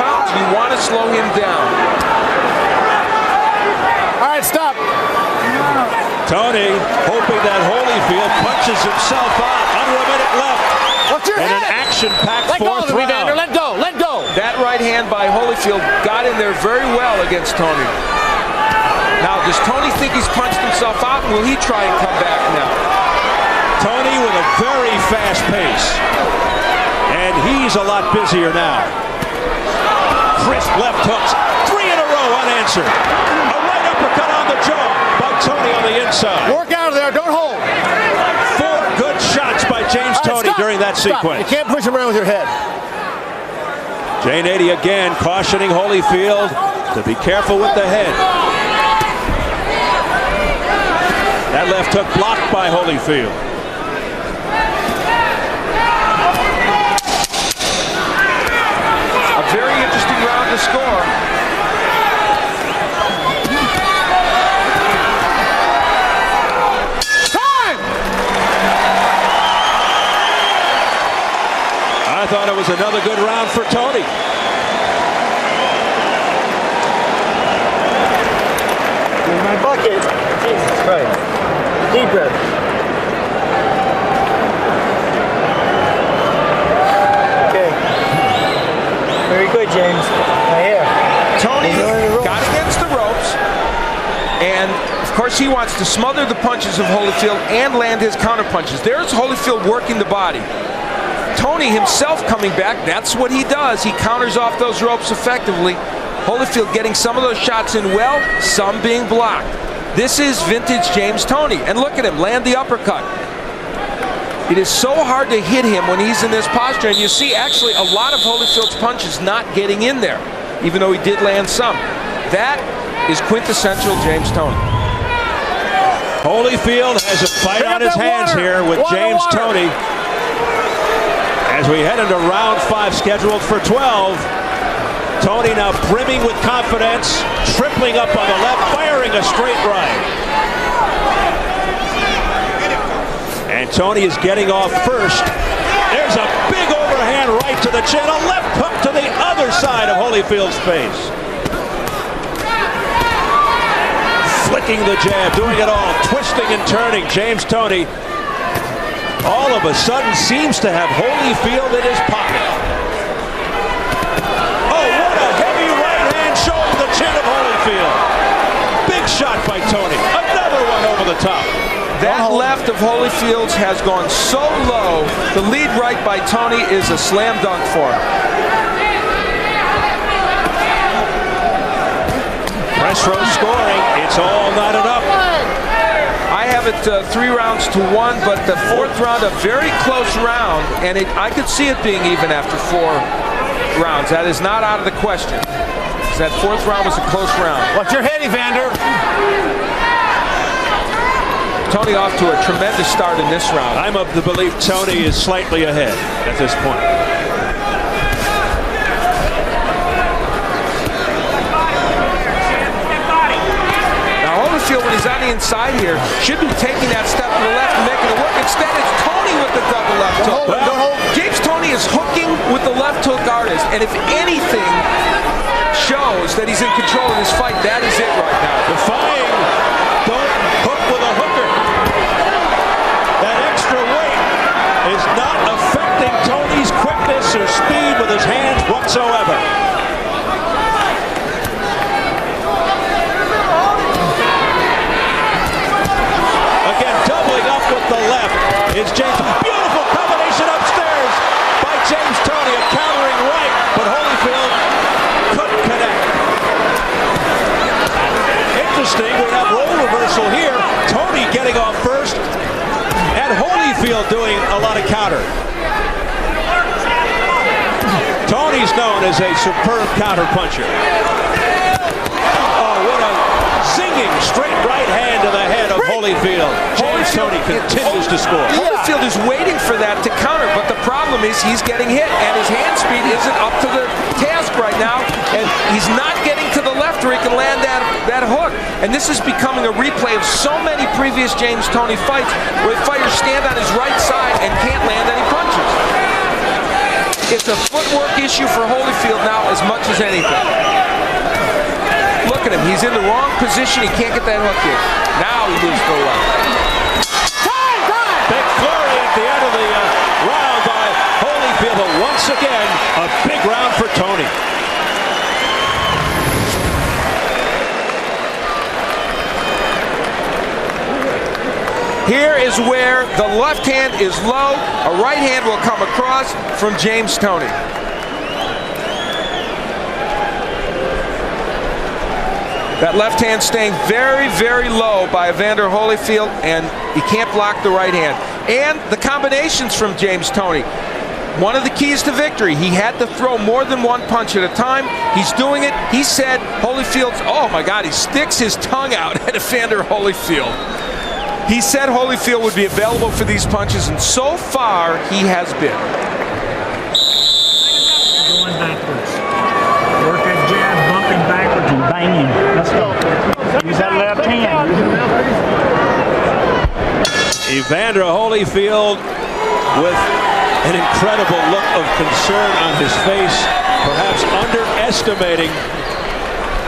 pounds. You want to slow him down. All right, stop. Toney hoping that Holyfield punches himself out. Under a minute left. Watch your and head. an action-packed fourth round. Evander. Let go. That right hand by Holyfield got in there very well against Toney. Now, does Toney think he's punched himself out? Will he try and come back now? Toney with a very fast pace. And he's a lot busier now. Crisp left hooks. 3 in a row unanswered. A right uppercut on the jaw by Toney on the inside. Work out of there. Don't hold. 4 good shots by James Toney during that sequence. You can't push him around with your head. Jane 80 again cautioning Holyfield to be careful with the head. That left hook blocked by Holyfield. A very interesting round to score. Time! I thought it was another good round for Toney. my bucket. Jesus Christ. Deep breath. Okay. Very good, James. Right here. Toney got against the ropes, and of course he wants to smother the punches of Holyfield and land his counter punches. There's Holyfield working the body. Toney himself coming back, that's what he does. He counters off those ropes effectively. Holyfield getting some of those shots in well, some being blocked. This is vintage James Toney. And look at him, land the uppercut. It is so hard to hit him when he's in this posture, and you see actually a lot of Holyfield's punches not getting in there, even though he did land some. That is quintessential James Toney. Holyfield has a fight on his hands here with James Toney. As we head into round 5, scheduled for 12. Toney now brimming with confidence, tripling up on the left, firing a straight right. And Toney is getting off first. There's a big overhand right to the chin, a left hook to the other side of Holyfield's face. Flicking the jab, doing it all, twisting and turning. James Toney all of a sudden seems to have Holyfield in his pocket. Oh, what a heavy right hand showing the chin of Holyfield. Big shot by Toney. Another one over the top. That left of Holyfield's has gone so low. The lead right by Toney is a slam dunk for him. Press row scoring. It's all not enough. I have it 3 rounds to 1, but the 4th round, a very close round, and I could see it being even after 4 rounds. That is not out of the question. That 4th round was a close round. Watch your head, Evander. Toney off to a tremendous start in this round. I'm of the belief Toney is slightly ahead at this point. When he's on the inside here, should be taking that step to the left and making it work. Instead, it's Toney with the double left hook. James Toney is hooking with the left hook artist, and if anything shows that he's in control of this fight, that is it right now. Defying, don't hook with a hooker. That extra weight is not affecting Toney's quickness or speed with his hands whatsoever. The left is James. Beautiful combination upstairs by James Toney, a countering right, but Holyfield couldn't connect. Interesting, we have role reversal here. Toney getting off first, and Holyfield doing a lot of counter. Toney's known as a superb counter puncher. Oh, what a zinging straight right hand to the head of Holyfield. James Toney continues to score. Holyfield is waiting for that to counter, but the problem is he's getting hit, and his hand speed isn't up to the task right now, and he's not getting to the left where he can land that hook. And this is becoming a replay of so many previous James Toney fights where fighters stand on his right side and can't land any punches. It's a footwork issue for Holyfield now as much as anything. Look at him, he's in the wrong position, he can't get that hook in. Now he moves to the left. Big flurry at the end of the round by Holyfield, but once again, a big round for Toney. Here is where the left hand is low, a right hand will come across from James Toney. That left hand staying very, very low by Evander Holyfield, and he can't block the right hand. And the combinations from James Toney. One of the keys to victory, he had to throw more than one punch at a time. He's doing it. He said Holyfield's, oh my God, he sticks his tongue out at Evander Holyfield. He said Holyfield would be available for these punches, and so far he has been. Going backwards. Work that jab, bumping backwards and banging. Let's go. Use that left hand. Evander Holyfield with an incredible look of concern on his face, perhaps underestimating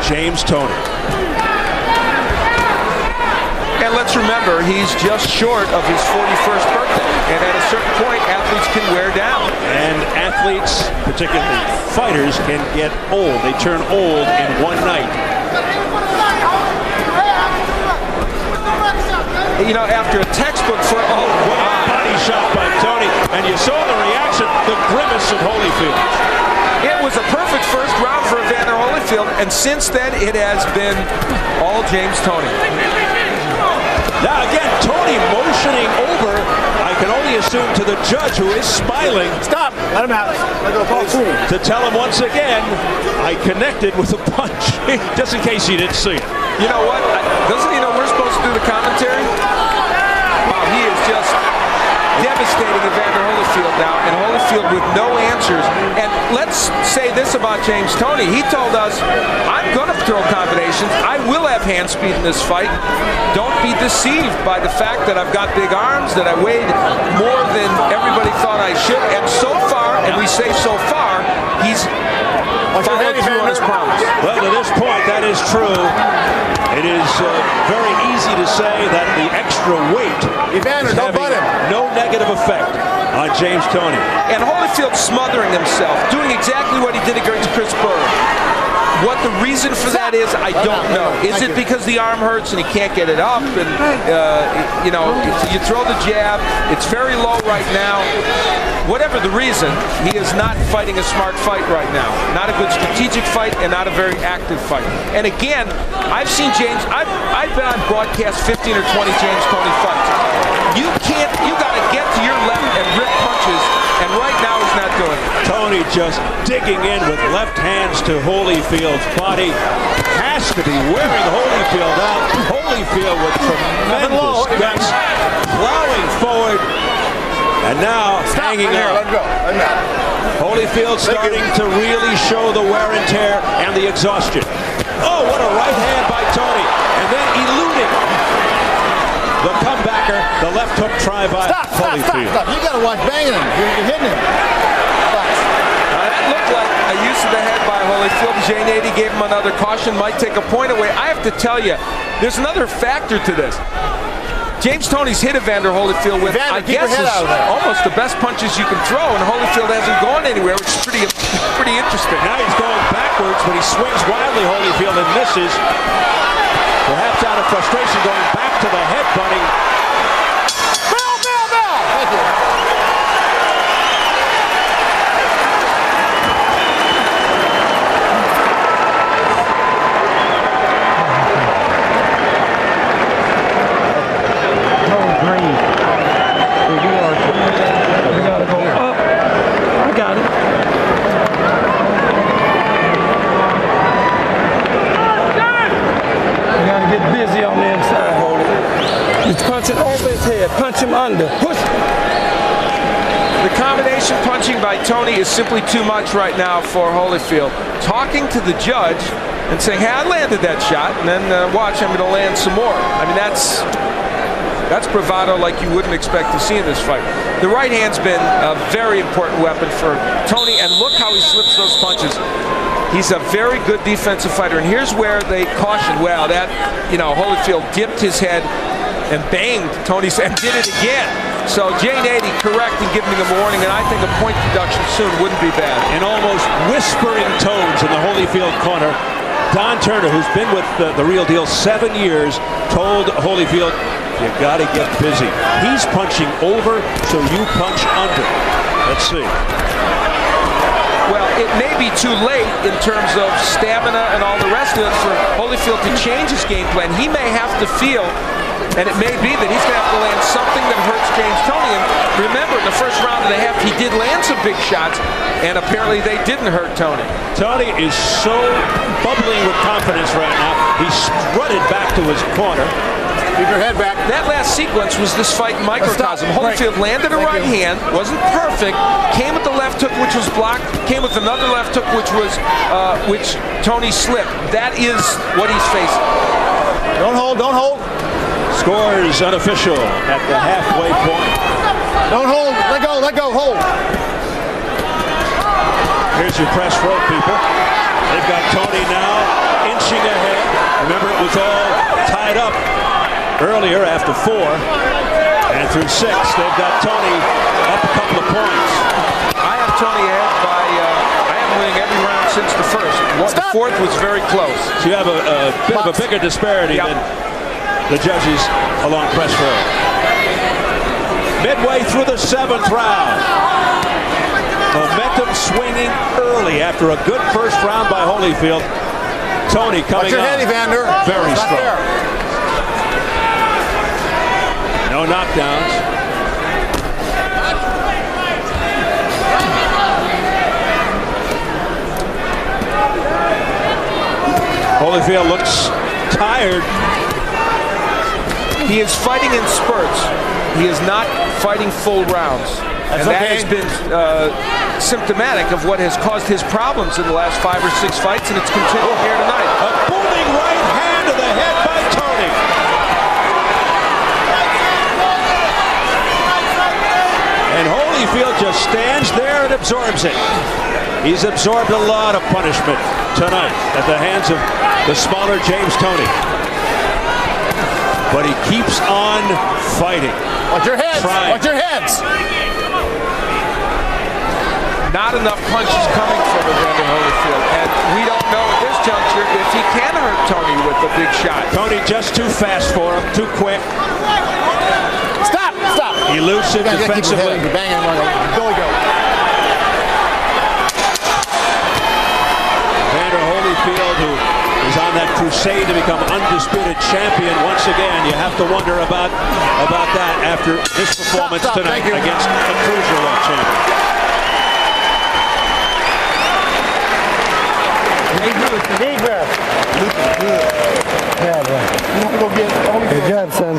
James Toney. let's remember, he's just short of his 41st birthday. And at a certain point, athletes can wear down. And athletes, particularly fighters, can get old. They turn old in one night. You know, after a textbook for body shot by Toney, and you saw the reaction, the grimace of Holyfield. It was a perfect first round for Evander Holyfield, and since then it has been all James Toney. Now again, Toney motioning over, I can only assume to the judge, who is smiling. Stop! Let him out. Let go, Paul. To tell him once again, I connected with a punch, just in case he didn't see it. You know what? Doesn't he know we're supposed to do the commentary? Wow, he is just devastating Evander Holyfield now, and Holyfield with no answers. And let's say this about James Toney. He told us, I'm going to throw combinations. I will have hand speed in this fight. Don't be deceived by the fact that I've got big arms, that I weighed more than everybody thought I should. And so far, and we say so far, he's followed through on his promise. Well, to this point, that is true. It is very easy to say that the extra weight Evander, is having no negative effect on James Toney. And Holyfield smothering himself, doing exactly what he did against Chris Burr. What the reason for that is, I don't know. Is it because the arm hurts and he can't get it up? And, you know, you throw the jab. It's very low right now. Whatever the reason, he is not fighting a smart fight right now. Not a good strategic fight and not a very active fight. And again, I've seen James, I've been on broadcast 15 or 20 James Toney fights. You got to get to your left and rip punches, and right now he's not doing it. Toney just digging in with left hands to Holyfield's body. Has to be wearing Holyfield out. Holyfield with tremendous guts, plowing forward. And now hanging out. Let go. Let go. Holyfield starting to really show the wear and tear and the exhaustion. Oh, what a right hand by Toney. And then eluding the comebacker, the left hook try by Holyfield. Stop. You got to watch banging him. You're hitting him. That looked like a use of the head by Holyfield. J80 gave him another caution, might take a point away. I have to tell you, there's another factor to this. James Toney's hit Evander Holyfield with, I guess, almost the best punches you can throw, and Holyfield hasn't gone anywhere, which is pretty interesting. Now he's going backwards, but he swings wildly, Holyfield, and misses. Perhaps out of frustration, going back to the headbutting. Bell! Thank you. Punch him under. Push. The combination punching by Toney is simply too much right now for Holyfield. Talking to the judge and saying, hey, I landed that shot, and then watch, I'm going to land some more. I mean, that's bravado like you wouldn't expect to see in this fight. The right hand's been a very important weapon for Toney, and look how he slips those punches. He's a very good defensive fighter, and here's where they caution, well, that, you know, Holyfield dipped his head and banged Toney's and did it again. So J80 correct in giving him a warning, and I think a point deduction soon wouldn't be bad. In almost whispering tones in the Holyfield corner, Don Turner, who's been with the Real Deal 7 years, told Holyfield, you got to get busy. He's punching over, so you punch under. Let's see. Well, it may be too late in terms of stamina and all the rest of it for Holyfield to change his game plan. He may have to feel, and it may be that he's going to have to land something that hurts James Toney. And remember, in the first round and a half, he did land some big shots, and apparently they didn't hurt Toney. Toney is so bubbling with confidence right now. He strutted back to his corner. Keep your head back. That last sequence was this fight in microcosm. Holyfield landed a right hand, wasn't perfect, came with the left hook, which was blocked, came with another left hook, which Toney slipped. That is what he's facing. Don't hold. Score is unofficial at the halfway point. Don't hold. Let go. Hold. Here's your press row, people. They've got Toney now inching ahead. Remember, it was all tied up earlier after 4. And through 6, they've got Toney up a couple of points. I have Toney ahead by, I am winning every round since the first. The fourth was very close. So you have a bit of a bigger disparity than the judges along press row. Midway through the 7th round. Momentum swinging early after a good first round by Holyfield. Toney coming Watch your up. head, Evander. Very Not strong. there. No knockdowns. Holyfield looks tired. He is fighting in spurts. He is not fighting full rounds. And that has been symptomatic of what has caused his problems in the last 5 or 6 fights, and it's continuing here tonight. A booming right hand to the head by Toney. And Holyfield just stands there and absorbs it. He's absorbed a lot of punishment tonight at the hands of the smaller James Toney. But he keeps on fighting. Watch your heads. Trying. Watch your heads. Not enough punches coming from Evander Holyfield, and we don't know at this juncture if he can hurt Toney with a big shot. Toney just too fast for him, too quick. Stop! Stop! Elusive defensively. Banging one. Go, go. Evander Holyfield, who is on that crusade to become undisputed champion once again. You have to wonder about that after this performance tonight against a cruiserweight champion. Deep breath. Yeah, bro. You want to go get Holyfield? Good job, son.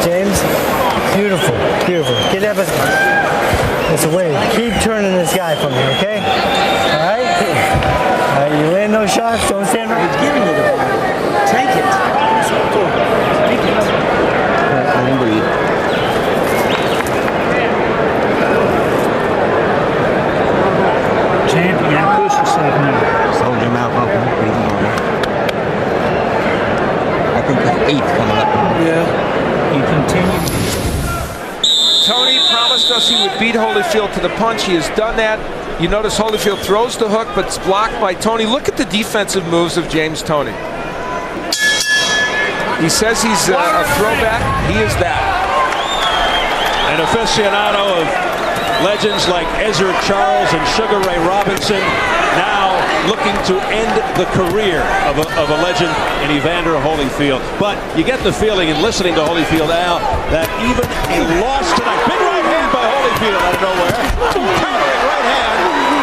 James, beautiful, beautiful. Get that. That's a way. Keep turning this guy for me, okay? All right? All right, you land those shots, don't stand right. He's giving you the ball. Take it. Take it. And breathe. Champ, you gotta push yourself now. Just hold your mouth open. Breathe longer. I think that's 8 coming up. Yeah. You continue. Toney promised us he would beat Holyfield to the punch. He has done that. You notice Holyfield throws the hook, but it's blocked by Toney. Look at the defensive moves of James Toney. He says he's a throwback. He is that. An aficionado of legends like Ezra Charles and Sugar Ray Robinson, now looking to end the career of a legend in Evander Holyfield. But you get the feeling in listening to Holyfield, Al, that even a loss tonight, big right hand by Holyfield out of nowhere, countering right hand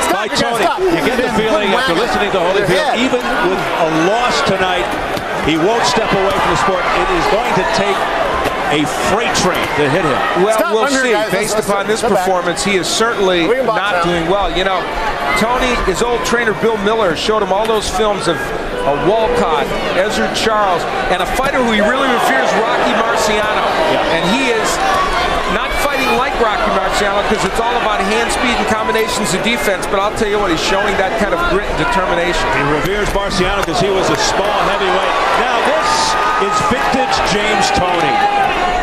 by Toney. You get the feeling after listening to Holyfield, even with a loss tonight, he won't step away from the sport. It is going to take a freight train to hit him. Well, we'll see. Based upon this performance, he is certainly not doing well. You know, Toney, his old trainer Bill Miller showed him all those films of Walcott, Ezra Charles, and a fighter who he really reveres, Rocky Marciano. Yeah. And he is not fighting like Rocky Marciano because it's all about hand speed and combinations of defense, but I'll tell you what, he's showing that kind of grit and determination. He reveres Marciano because he was a small heavyweight. Now this is vintage James Toney.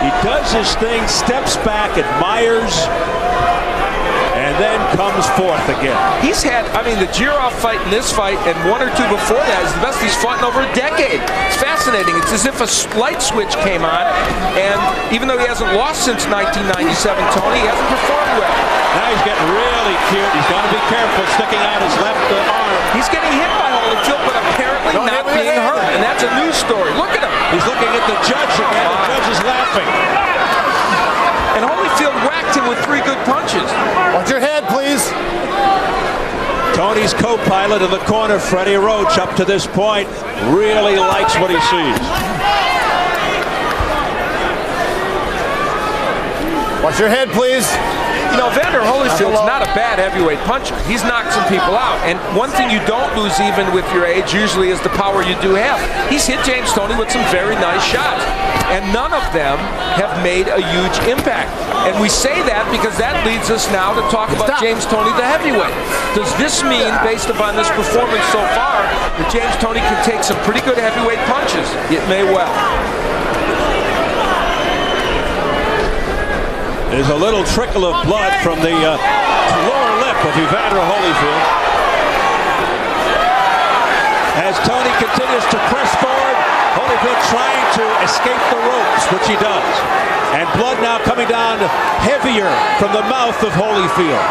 He does his thing, steps back, admires, and then comes forth again. He's had, I mean, the Jirov fight and this fight and 1 or 2 before that is the best he's fought in over a decade. It's fascinating. It's as if a light switch came on, and even though he hasn't lost since 1997, Toney, he hasn't performed well. Now he's getting really cute. He's got to be careful sticking out his left arm. He's getting hit by Holyfield, but apparently not being hurt, and that's a news story. Look at him. He's looking at the judge again. The judge is laughing. And Holyfield whacked him with 3 good punches. Watch your head, please. Toney's co-pilot in the corner, Freddie Roach, up to this point, really likes what he sees. Watch your head, please. You know, Evander Holyfield's not a bad heavyweight puncher. He's knocked some people out. And one thing you don't lose even with your age usually is the power you do have. He's hit James Toney with some very nice shots. And none of them have made a huge impact. And we say say that because that leads us now to talk about James Toney, the heavyweight. Does this mean, based upon this performance so far, that James Toney can take some pretty good heavyweight punches? It may well. There's a little trickle of blood from the lower lip of Evander Holyfield. As Toney continues to press forward, Holyfield trying to escape the ropes, which he does. And blood now coming down heavier from the mouth of Holyfield.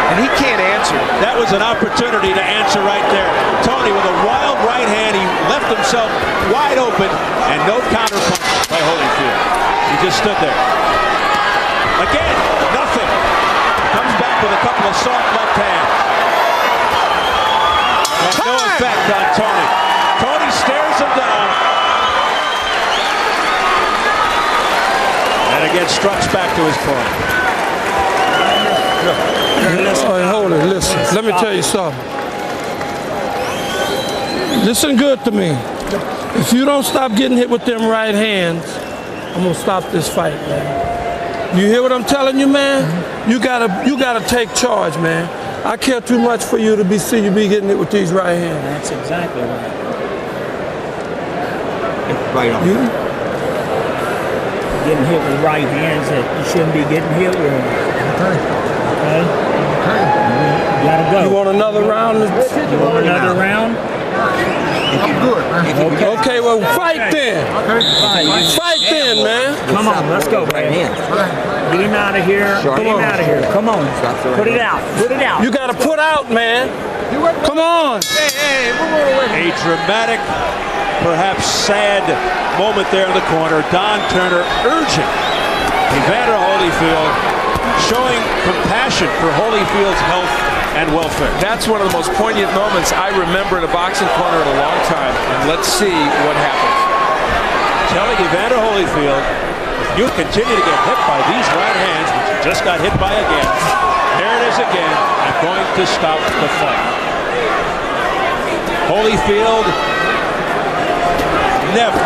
And he can't answer. That was an opportunity to answer right there. Toney with a wild right hand, he left himself wide open, and no counterpunch by Holyfield. He just stood there. Again, nothing. Comes back with a couple of soft left hands. And no effect on Toney. Toney stares him down. And again struts back to his corner. Hold it, listen. Let me tell you something. Listen good to me. If you don't stop getting hit with them right hands, I'm gonna stop this fight, man. You hear what I'm telling you, man? You gotta take charge, man. I care too much for you to see you be getting hit with these right hands. That's exactly right. Right on. You getting hit with right hands that you shouldn't be getting hit with. Okay? You gotta go. You want another round? You want another round? I'm good, man. Okay, well, fight then. Fight then, man. Come on, let's go, man. Get him out of here. Get him out of here. Come on. Put it out. Put it out. You got to put out, man. Come on. A dramatic, perhaps sad moment there in the corner. Don Turner urging Evander Holyfield, showing compassion for Holyfield's health and welfare. That's one of the most poignant moments I remember in a boxing corner in a long time. And let's see what happens. Telling Evander Holyfield, if you continue to get hit by these right hands, which you just got hit by again, there it is again, I'm going to stop the fight. Holyfield, never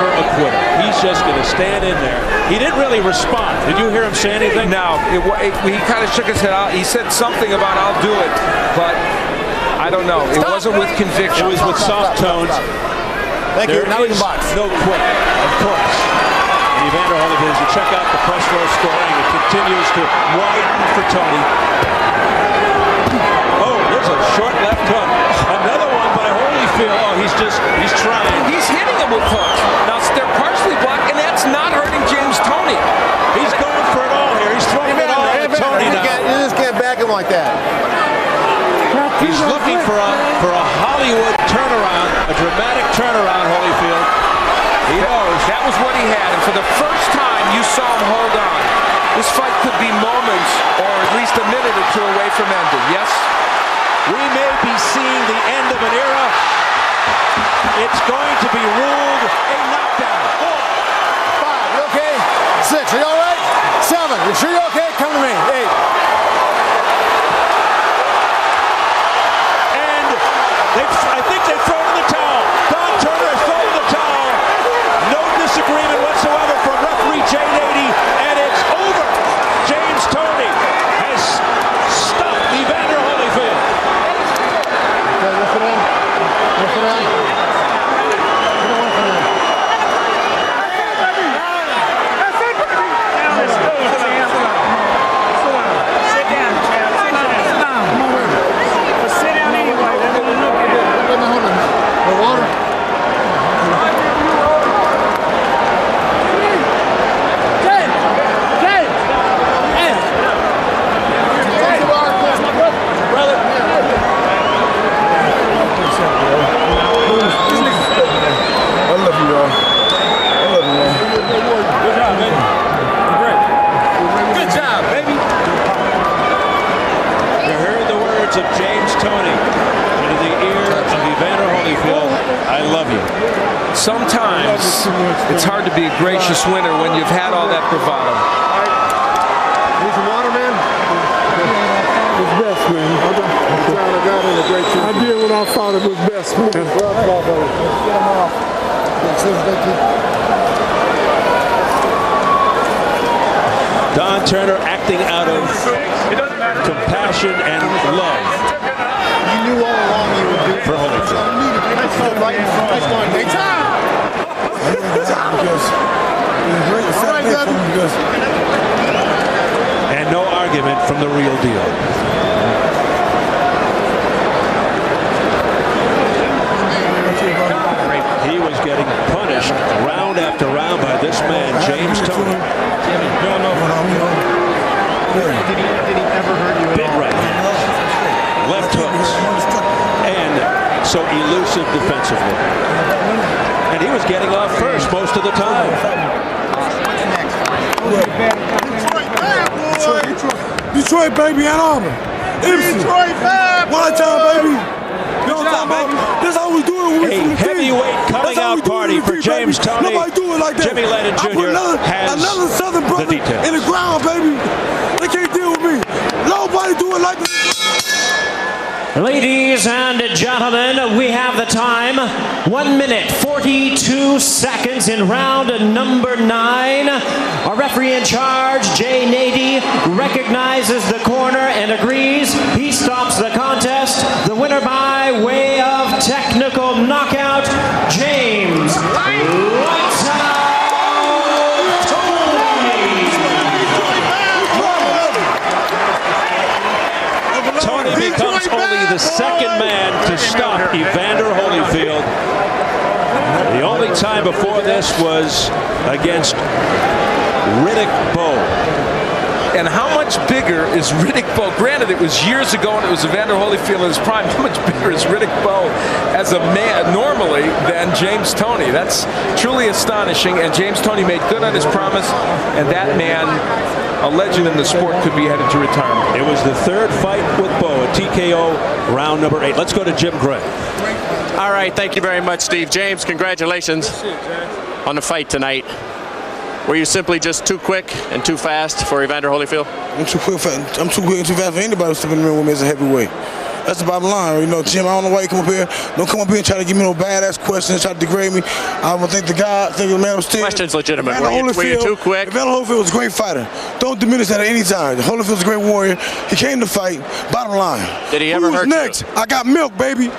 a quitter. He's just going to stand in there. He didn't really respond. Did you hear him say anything? No. He kind of shook his head out. He said something about I'll do it, but I don't know. It wasn't with conviction. It was with soft tones. Thank you. Now we can box. No quit, of course. And Evander Holyfield, as you check out the press row scoring, it continues to widen for Toney. Oh, there's a short left hook. Another one by Holyfield. Oh, he's trying. He's hitting him with hooks. Now, they're partially blocked, and that's not hurting James Toney. He's going for it all here. He's throwing it all at Toney now. You just can't back him like that. He's looking for a Hollywood turnaround, a dramatic turnaround, Holyfield. He knows. That was what he had, and for the first time, you saw him hold on. This fight could be moments, or at least a minute or two away from ending, yes? We may be seeing the end of an era. It's going to be ruled a knockdown. 4, 5, you okay? 6, are you all right? 7, you sure you're okay? Come to me. 8. I think they've thrown in the towel. Don Turner has thrown in the towel. No disagreement whatsoever from referee Jane 80, and it's over. James Toney has stopped Evander Holyfield. Okay, lift it in. Lift it in. Of James Toney into the ear of Evander Holyfield. I love you. Sometimes it's hard to be a gracious winner when you've had all that bravado. Need some water, man? It's best, man. I did what I thought it was best, man. Get him off. Turner acting out of compassion and love. You knew all along you would do it. For Holyfield. That's not right in front. That's going big time. And no argument from the real deal. He was getting punished round after round by this man, James Toney. Did he ever hurt you? Big right hands, left hooks, and so elusive defensively. And he was getting off first most of the time. Detroit, baby, Ann Arbor. Detroit, bad One time, baby. You know what I'm talking about? That's how we do it. A heavyweight coming out party for James Toney. Nobody do it like that. Jimmy Lennon Jr. has another Southern brother the details. in the ground, baby. They can't deal with me. Nobody do it like that. Ladies and gentlemen, we have the time. 1 minute, 42 seconds in round number 9. Our referee in charge, Jay Nady, recognizes the corner and agrees. He stops the contest. The winner by way of technical knockout, James Lights Out Toney becomes only the second man to stop Evander Holyfield. The only time before this was against Riddick Bowe. And how much bigger is Riddick Bowe? Granted, it was years ago and it was Evander Holyfield in his prime. How much bigger is Riddick Bowe as a man normally than James Toney? That's truly astonishing. And James Toney made good on his promise. And that man, a legend in the sport, could be headed to retirement. It was the third fight with Bowe, a TKO round number 8. Let's go to Jim Gray. All right, thank you very much, Steve. James, congratulations on the fight tonight. Were you simply just too quick and too fast for Evander Holyfield? I'm too quick and too fast for anybody who's stepping in the ring with me as a heavyweight. That's the bottom line. You know, Jim, I don't know why you come up here. Don't come up here and try to give me no badass questions, try to degrade me. I would thank the God, thank the man upstairs. Question's legitimate. Were you too quick? Evander Holyfield was a great fighter. Don't diminish that at any time. Holyfield's a great warrior. He came to fight. Bottom line. Did he ever hurt you? Who's next? I got milk, baby.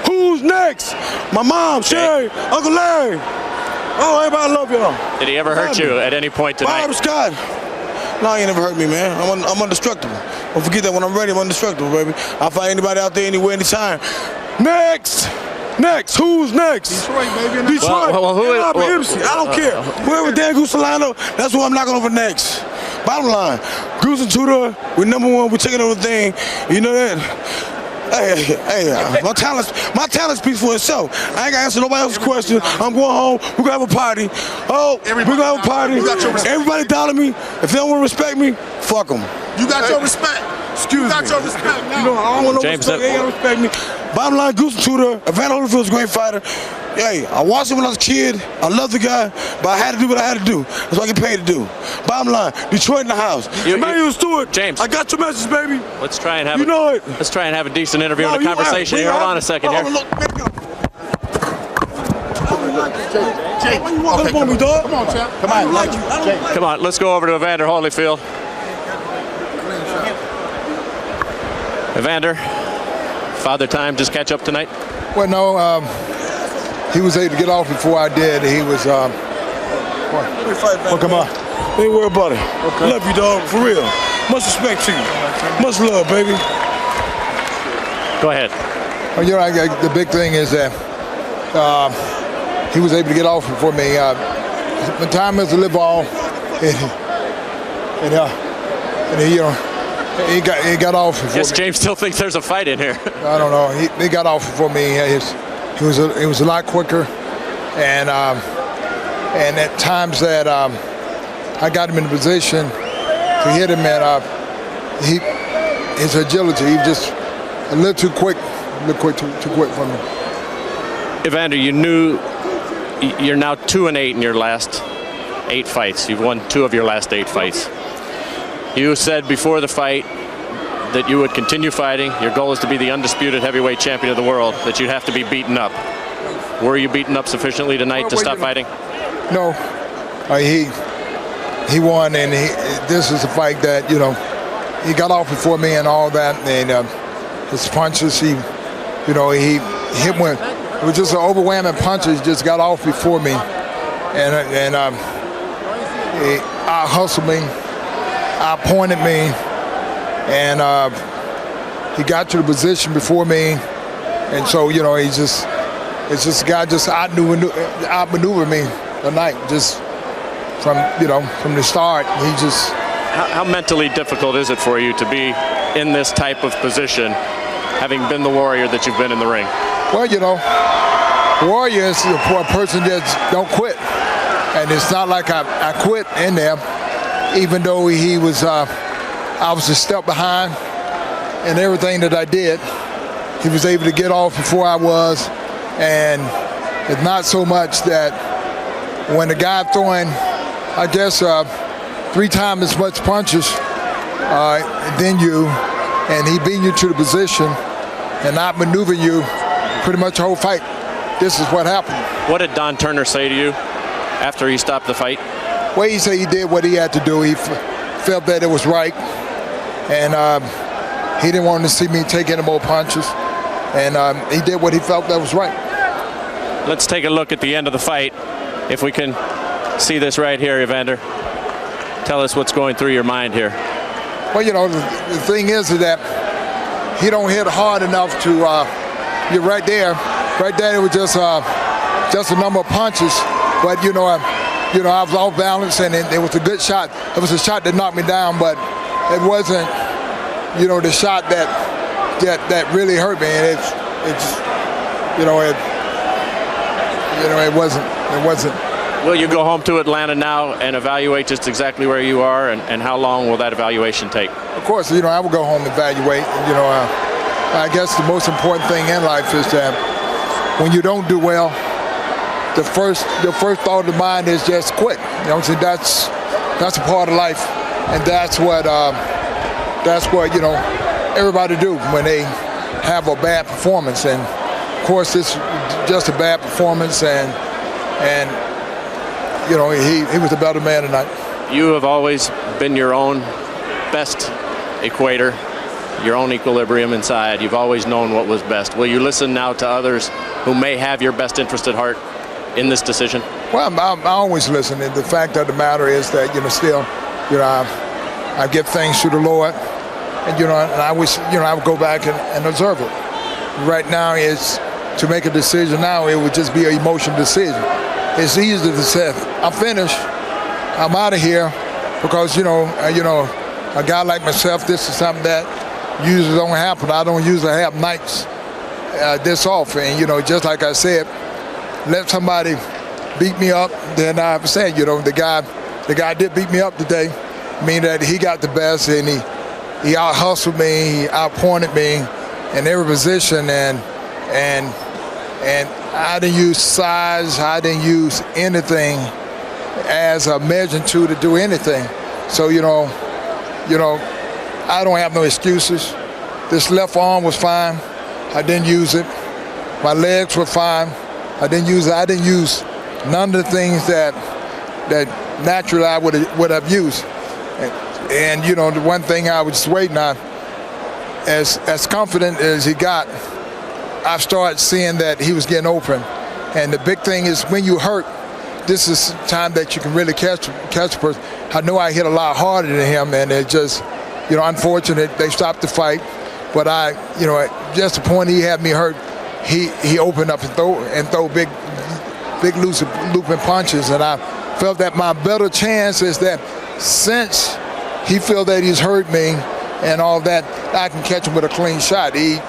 Who's next? My mom, Sherry, Uncle Larry. Oh, everybody love y'all. Did he ever hurt you at any point tonight? Bob Scott. No, he ain't never hurt me, man. I'm indestructible. Don't forget that when I'm ready, I'm indestructible, baby. I'll fight anybody out there, anywhere, anytime. Next! Next! Who's next? Detroit, baby. Detroit. MC. I don't care. Whoever Dan Gusalano, that's who I'm knocking over next. Bottom line, Goose and Tudor, we're number 1. We're taking over the thing. You know that? Hey, my talent speaks for itself. I ain't gonna answer nobody else's question. I'm going home. We're gonna have a party. Oh, we're gonna have a party. Everybody dollar me. If they don't want to respect me, fuck them. You got your respect. Excuse me. You got your respect now. You know, I don't want no James, respect. They ain't gonna respect me. Bottom line, Goose and Tudor, Evander Holyfield's a great fighter. Hey, I watched him when I was a kid. I love the guy, but I had to do what I had to do. That's what I get paid to do. Bottom line, Detroit in the house. Emmanuel Stewart, James, I got your message, baby. Let's try and have Let's try and have a decent interview and a conversation here. Hold on a second here. Jake, why you walking up on me, dog? Come on, champ. Come on, like you. Come on, let's go over to Evander Holyfield. Evander, Father Time just catch up tonight? Well, no, he was able to get off before I did. He was, well, come on. Ain't worry about it. Okay. Love you, dog, for real. Much respect to you. Much love, baby. Go ahead. Well, you know, the big thing is that he was able to get off before me. The time is to live on, and he, you know, he got off before Yes, me. James still thinks there's a fight in here. I don't know. He got off before me. He was a lot quicker, and at times that I got him in a position to hit him, and his agility, he was just a little too quick, too quick for me. Evander, you knew you're now 2-8 in your last 8 fights. You've won 2 of your last 8 fights. You said before the fight that you would continue fighting. Your goal is to be the undisputed heavyweight champion of the world, that you'd have to be beaten up. Were you beaten up sufficiently tonight to stop fighting? No. he won, and this is a fight that, you know, he got off before me and all that, and his punches, he hit one. It was just an overwhelming punches. He just got off before me, and he out-hustled me, out-pointed me, and he got to the position before me, and so, you know, it's just a guy just outmaneuvered me tonight, just from the start. He just. How mentally difficult is it for you to be in this type of position, having been the warrior that you've been in the ring? Well, you know, warrior is a person that don't quit, and it's not like I quit in there, even though he was. I was a step behind in everything that I did. He was able to get off before I was, and it's not so much that when the guy throwing, I guess, 3 times as much punches than you, and he beat you to the position and outmaneuvering you pretty much the whole fight. This is what happened. What did Don Turner say to you after he stopped the fight? Well, he said he did what he had to do. He felt that it was right, and he didn't want to see me take any more punches, and he did what he felt that was right. Let's take a look at the end of the fight, if we can see this right here, Evander. Tell us what's going through your mind here. Well, you know, the thing is that he don't hit hard enough to. You're right there. Right there, it was just a number of punches, but I was off balance, and it was a good shot. It was a shot that knocked me down, but it wasn't, the shot that really hurt me. And it wasn't. Will you go home to Atlanta now and evaluate just exactly where you are, and how long will that evaluation take? Of course, I will go home and evaluate. I guess the most important thing in life is that when you don't do well, the first thought of the mind is just quit. That's a part of life, and that's what everybody do when they have a bad performance. And of course, this is just a bad performance, and he was a better man tonight. You have always been your own best equator, your own equilibrium inside. You've always known what was best. Will you listen now to others who may have your best interest at heart in this decision? Well, I always listen. And the fact of the matter is that, I give thanks to the Lord, and, and I wish, I would go back and observe it. Right now is to make a decision now, it would just be an emotional decision. It's easy to say, I'm finished, I'm out of here, because, a guy like myself, this is something that usually don't happen. I don't usually have nights this often. And, just like I said, let somebody beat me up, then I've said, the guy did beat me up today, meaning that he got the best, and he out-hustled me, he out-pointed me in every position, and I didn't use size, I didn't use anything as a measuring tool to do anything. So, I don't have no excuses. This left arm was fine. I didn't use it. My legs were fine. I didn't use it. I didn't use none of the things that naturally I would have used. And the one thing I was just waiting on, as confident as he got, I started seeing that he was getting open. And the big thing is when you hurt, this is time that you can really catch a person. I know I hit a lot harder than him, and it just, unfortunate they stopped the fight. But just the point he had me hurt, he opened up and throw big looping punches, and I felt that my better chance is that since he feel that he's hurt me and all that, I can catch him with a clean shot. He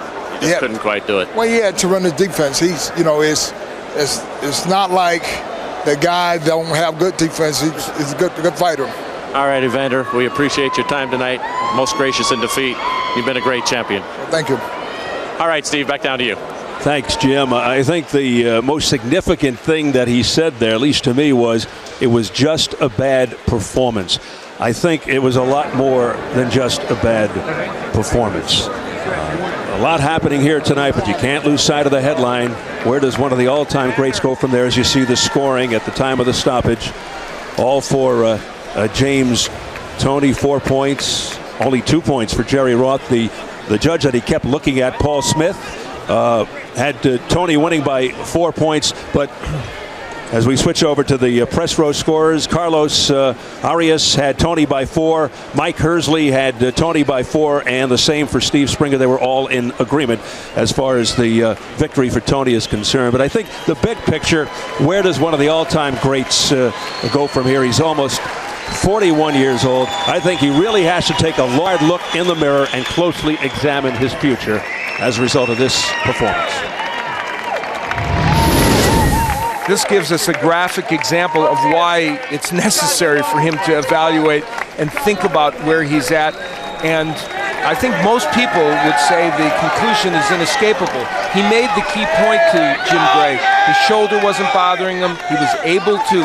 couldn't quite do it. Well, he had tremendous defense. He's, it's not like the guy don't have good defense. He's a good fighter. All right, Evander, we appreciate your time tonight. Most gracious in defeat. You've been a great champion. Well, thank you. All right, Steve, back down to you. Thanks, Jim. I think the most significant thing that he said there, at least to me, was it was just a bad performance. I think it was a lot more than just a bad performance. A lot happening here tonight, but you can't lose sight of the headline. Where does one of the all-time greats go from there? As you see the scoring at the time of the stoppage, all for James Toney 4 points, only 2 points for Jerry Roth. The judge that he kept looking at, Paul Smith, had Toney winning by 4 points, but as we switch over to the press row scorers, Carlos Arias had Toney by 4. Mike Hersley had Toney by 4, and the same for Steve Springer. They were all in agreement as far as the victory for Toney is concerned. But I think the big picture, where does one of the all-time greats go from here? He's almost 41 years old. I think he really has to take a hard look in the mirror and closely examine his future as a result of this performance. This gives us a graphic example of why it's necessary for him to evaluate and think about where he's at. And I think most people would say the conclusion is inescapable. He made the key point to Jim Gray. His shoulder wasn't bothering him. He was able to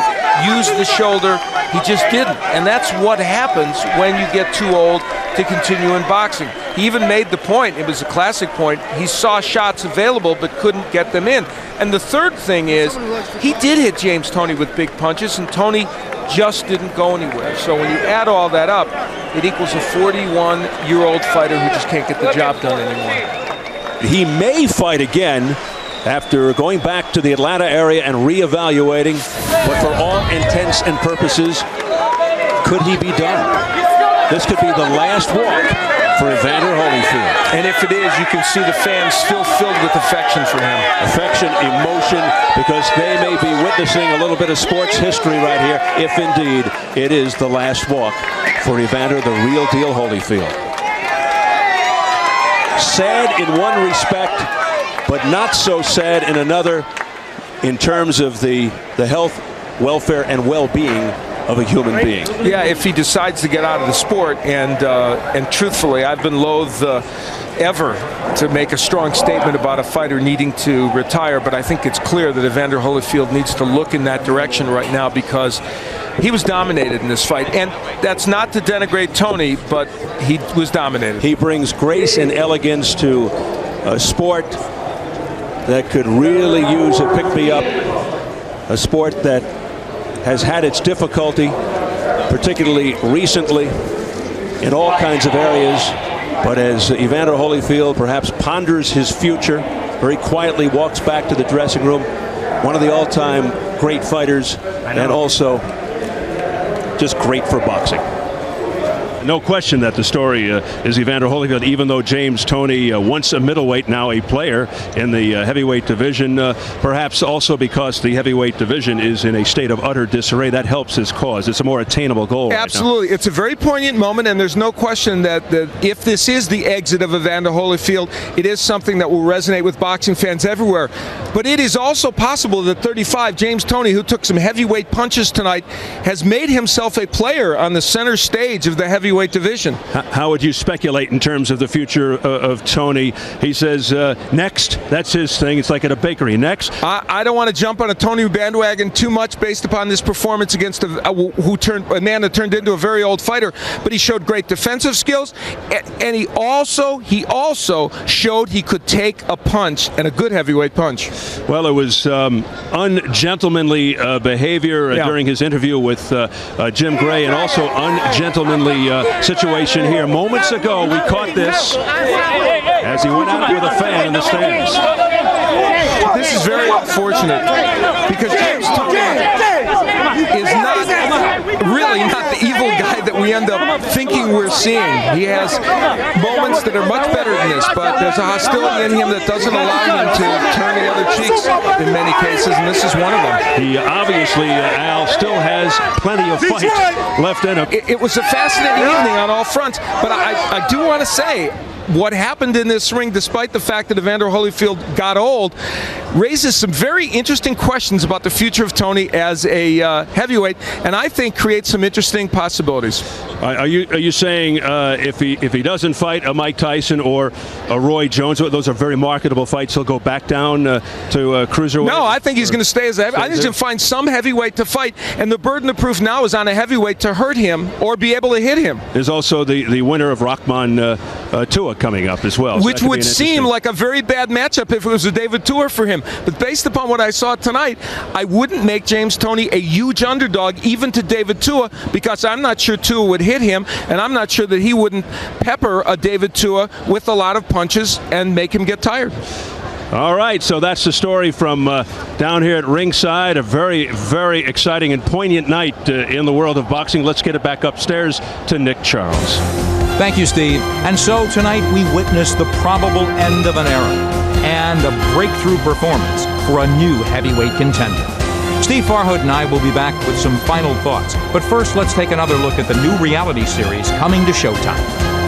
use the shoulder. He just didn't. And that's what happens when you get too old to continue in boxing. He even made the point, it was a classic point, he saw shots available but couldn't get them in. And the third thing is, he did hit James Toney with big punches, and Toney just didn't go anywhere. So when you add all that up, it equals a 41-year-old fighter who just can't get the job done anymore. He may fight again after going back to the Atlanta area and reevaluating, but for all intents and purposes, could he be done? This could be the last walk for Evander Holyfield. And if it is, you can see the fans still filled with affection for him. Affection, emotion, because they may be witnessing a little bit of sports history right here, if indeed it is the last walk for Evander, the real deal Holyfield. Sad in one respect, but not so sad in another, in terms of the health, welfare, and well-being of a human being. Yeah, if he decides to get out of the sport, and truthfully, I've been loath ever to make a strong statement about a fighter needing to retire, but I think it's clear that Evander Holyfield needs to look in that direction right now, because he was dominated in this fight. And that's not to denigrate Toney, but he was dominated. He brings grace and elegance to a sport that could really use a pick-me-up, a sport that has had its difficulty, particularly recently, in all kinds of areas. But as Evander Holyfield perhaps ponders his future, very quietly walks back to the dressing room, one of the all-time great fighters, and also just great for boxing. No question that the story is Evander Holyfield, even though James Toney, once a middleweight, now a player in the heavyweight division, perhaps also because the heavyweight division is in a state of utter disarray. That helps his cause. It's a more attainable goal. Absolutely. Right now. It's a very poignant moment, and there's no question that if this is the exit of Evander Holyfield, it is something that will resonate with boxing fans everywhere. But it is also possible that 35, James Toney, who took some heavyweight punches tonight, has made himself a player on the center stage of the heavyweight division. How would you speculate in terms of the future of Toney? He says next, that's his thing. It's like at a bakery. Next. I don't want to jump on a Toney bandwagon too much based upon this performance against a man that turned into a very old fighter, but he showed great defensive skills, and he also showed he could take a punch, and a good heavyweight punch. Well, it was ungentlemanly behavior during his interview with Jim Gray, and also ungentlemanly situation here. Moments ago, we caught this as he went out with a fan in the stands. This is very unfortunate, because James Toney is really not the evil guy that we end up thinking we're seeing. He has moments that are much better than this, but there's a hostility in him that doesn't allow him to turn the other cheeks in many cases, and this is one of them. He obviously, Al, still has plenty of fight left in him. It was a fascinating evening on all fronts, but I do want to say, what happened in this ring, despite the fact that Evander Holyfield got old, raises some very interesting questions about the future of Toney as a heavyweight, and I think creates some interesting possibilities. Are you saying if he doesn't fight a Mike Tyson or a Roy Jones, those are very marketable fights, he'll go back down to cruiserweight? No, I think he's going to stay as a heavyweight. I think he's going to find some heavyweight to fight, and the burden of proof now is on a heavyweight to hurt him or be able to hit him. There's also the winner of Rahman Tua coming up as well. Which would seem like a very bad matchup if it was a David Tua for him. But based upon what I saw tonight, I wouldn't make James Toney a huge underdog even to David Tua, because I'm not sure Tua would hit him, and I'm not sure that he wouldn't pepper a David Tua with a lot of punches and make him get tired. All right, so that's the story from down here at ringside. A very, very exciting and poignant night in the world of boxing. Let's get it back upstairs to Nick Charles. Thank you, Steve. And so tonight we witnessed the probable end of an era and a breakthrough performance for a new heavyweight contender. Steve Farhood and I will be back with some final thoughts. But first, let's take another look at the new reality series coming to Showtime.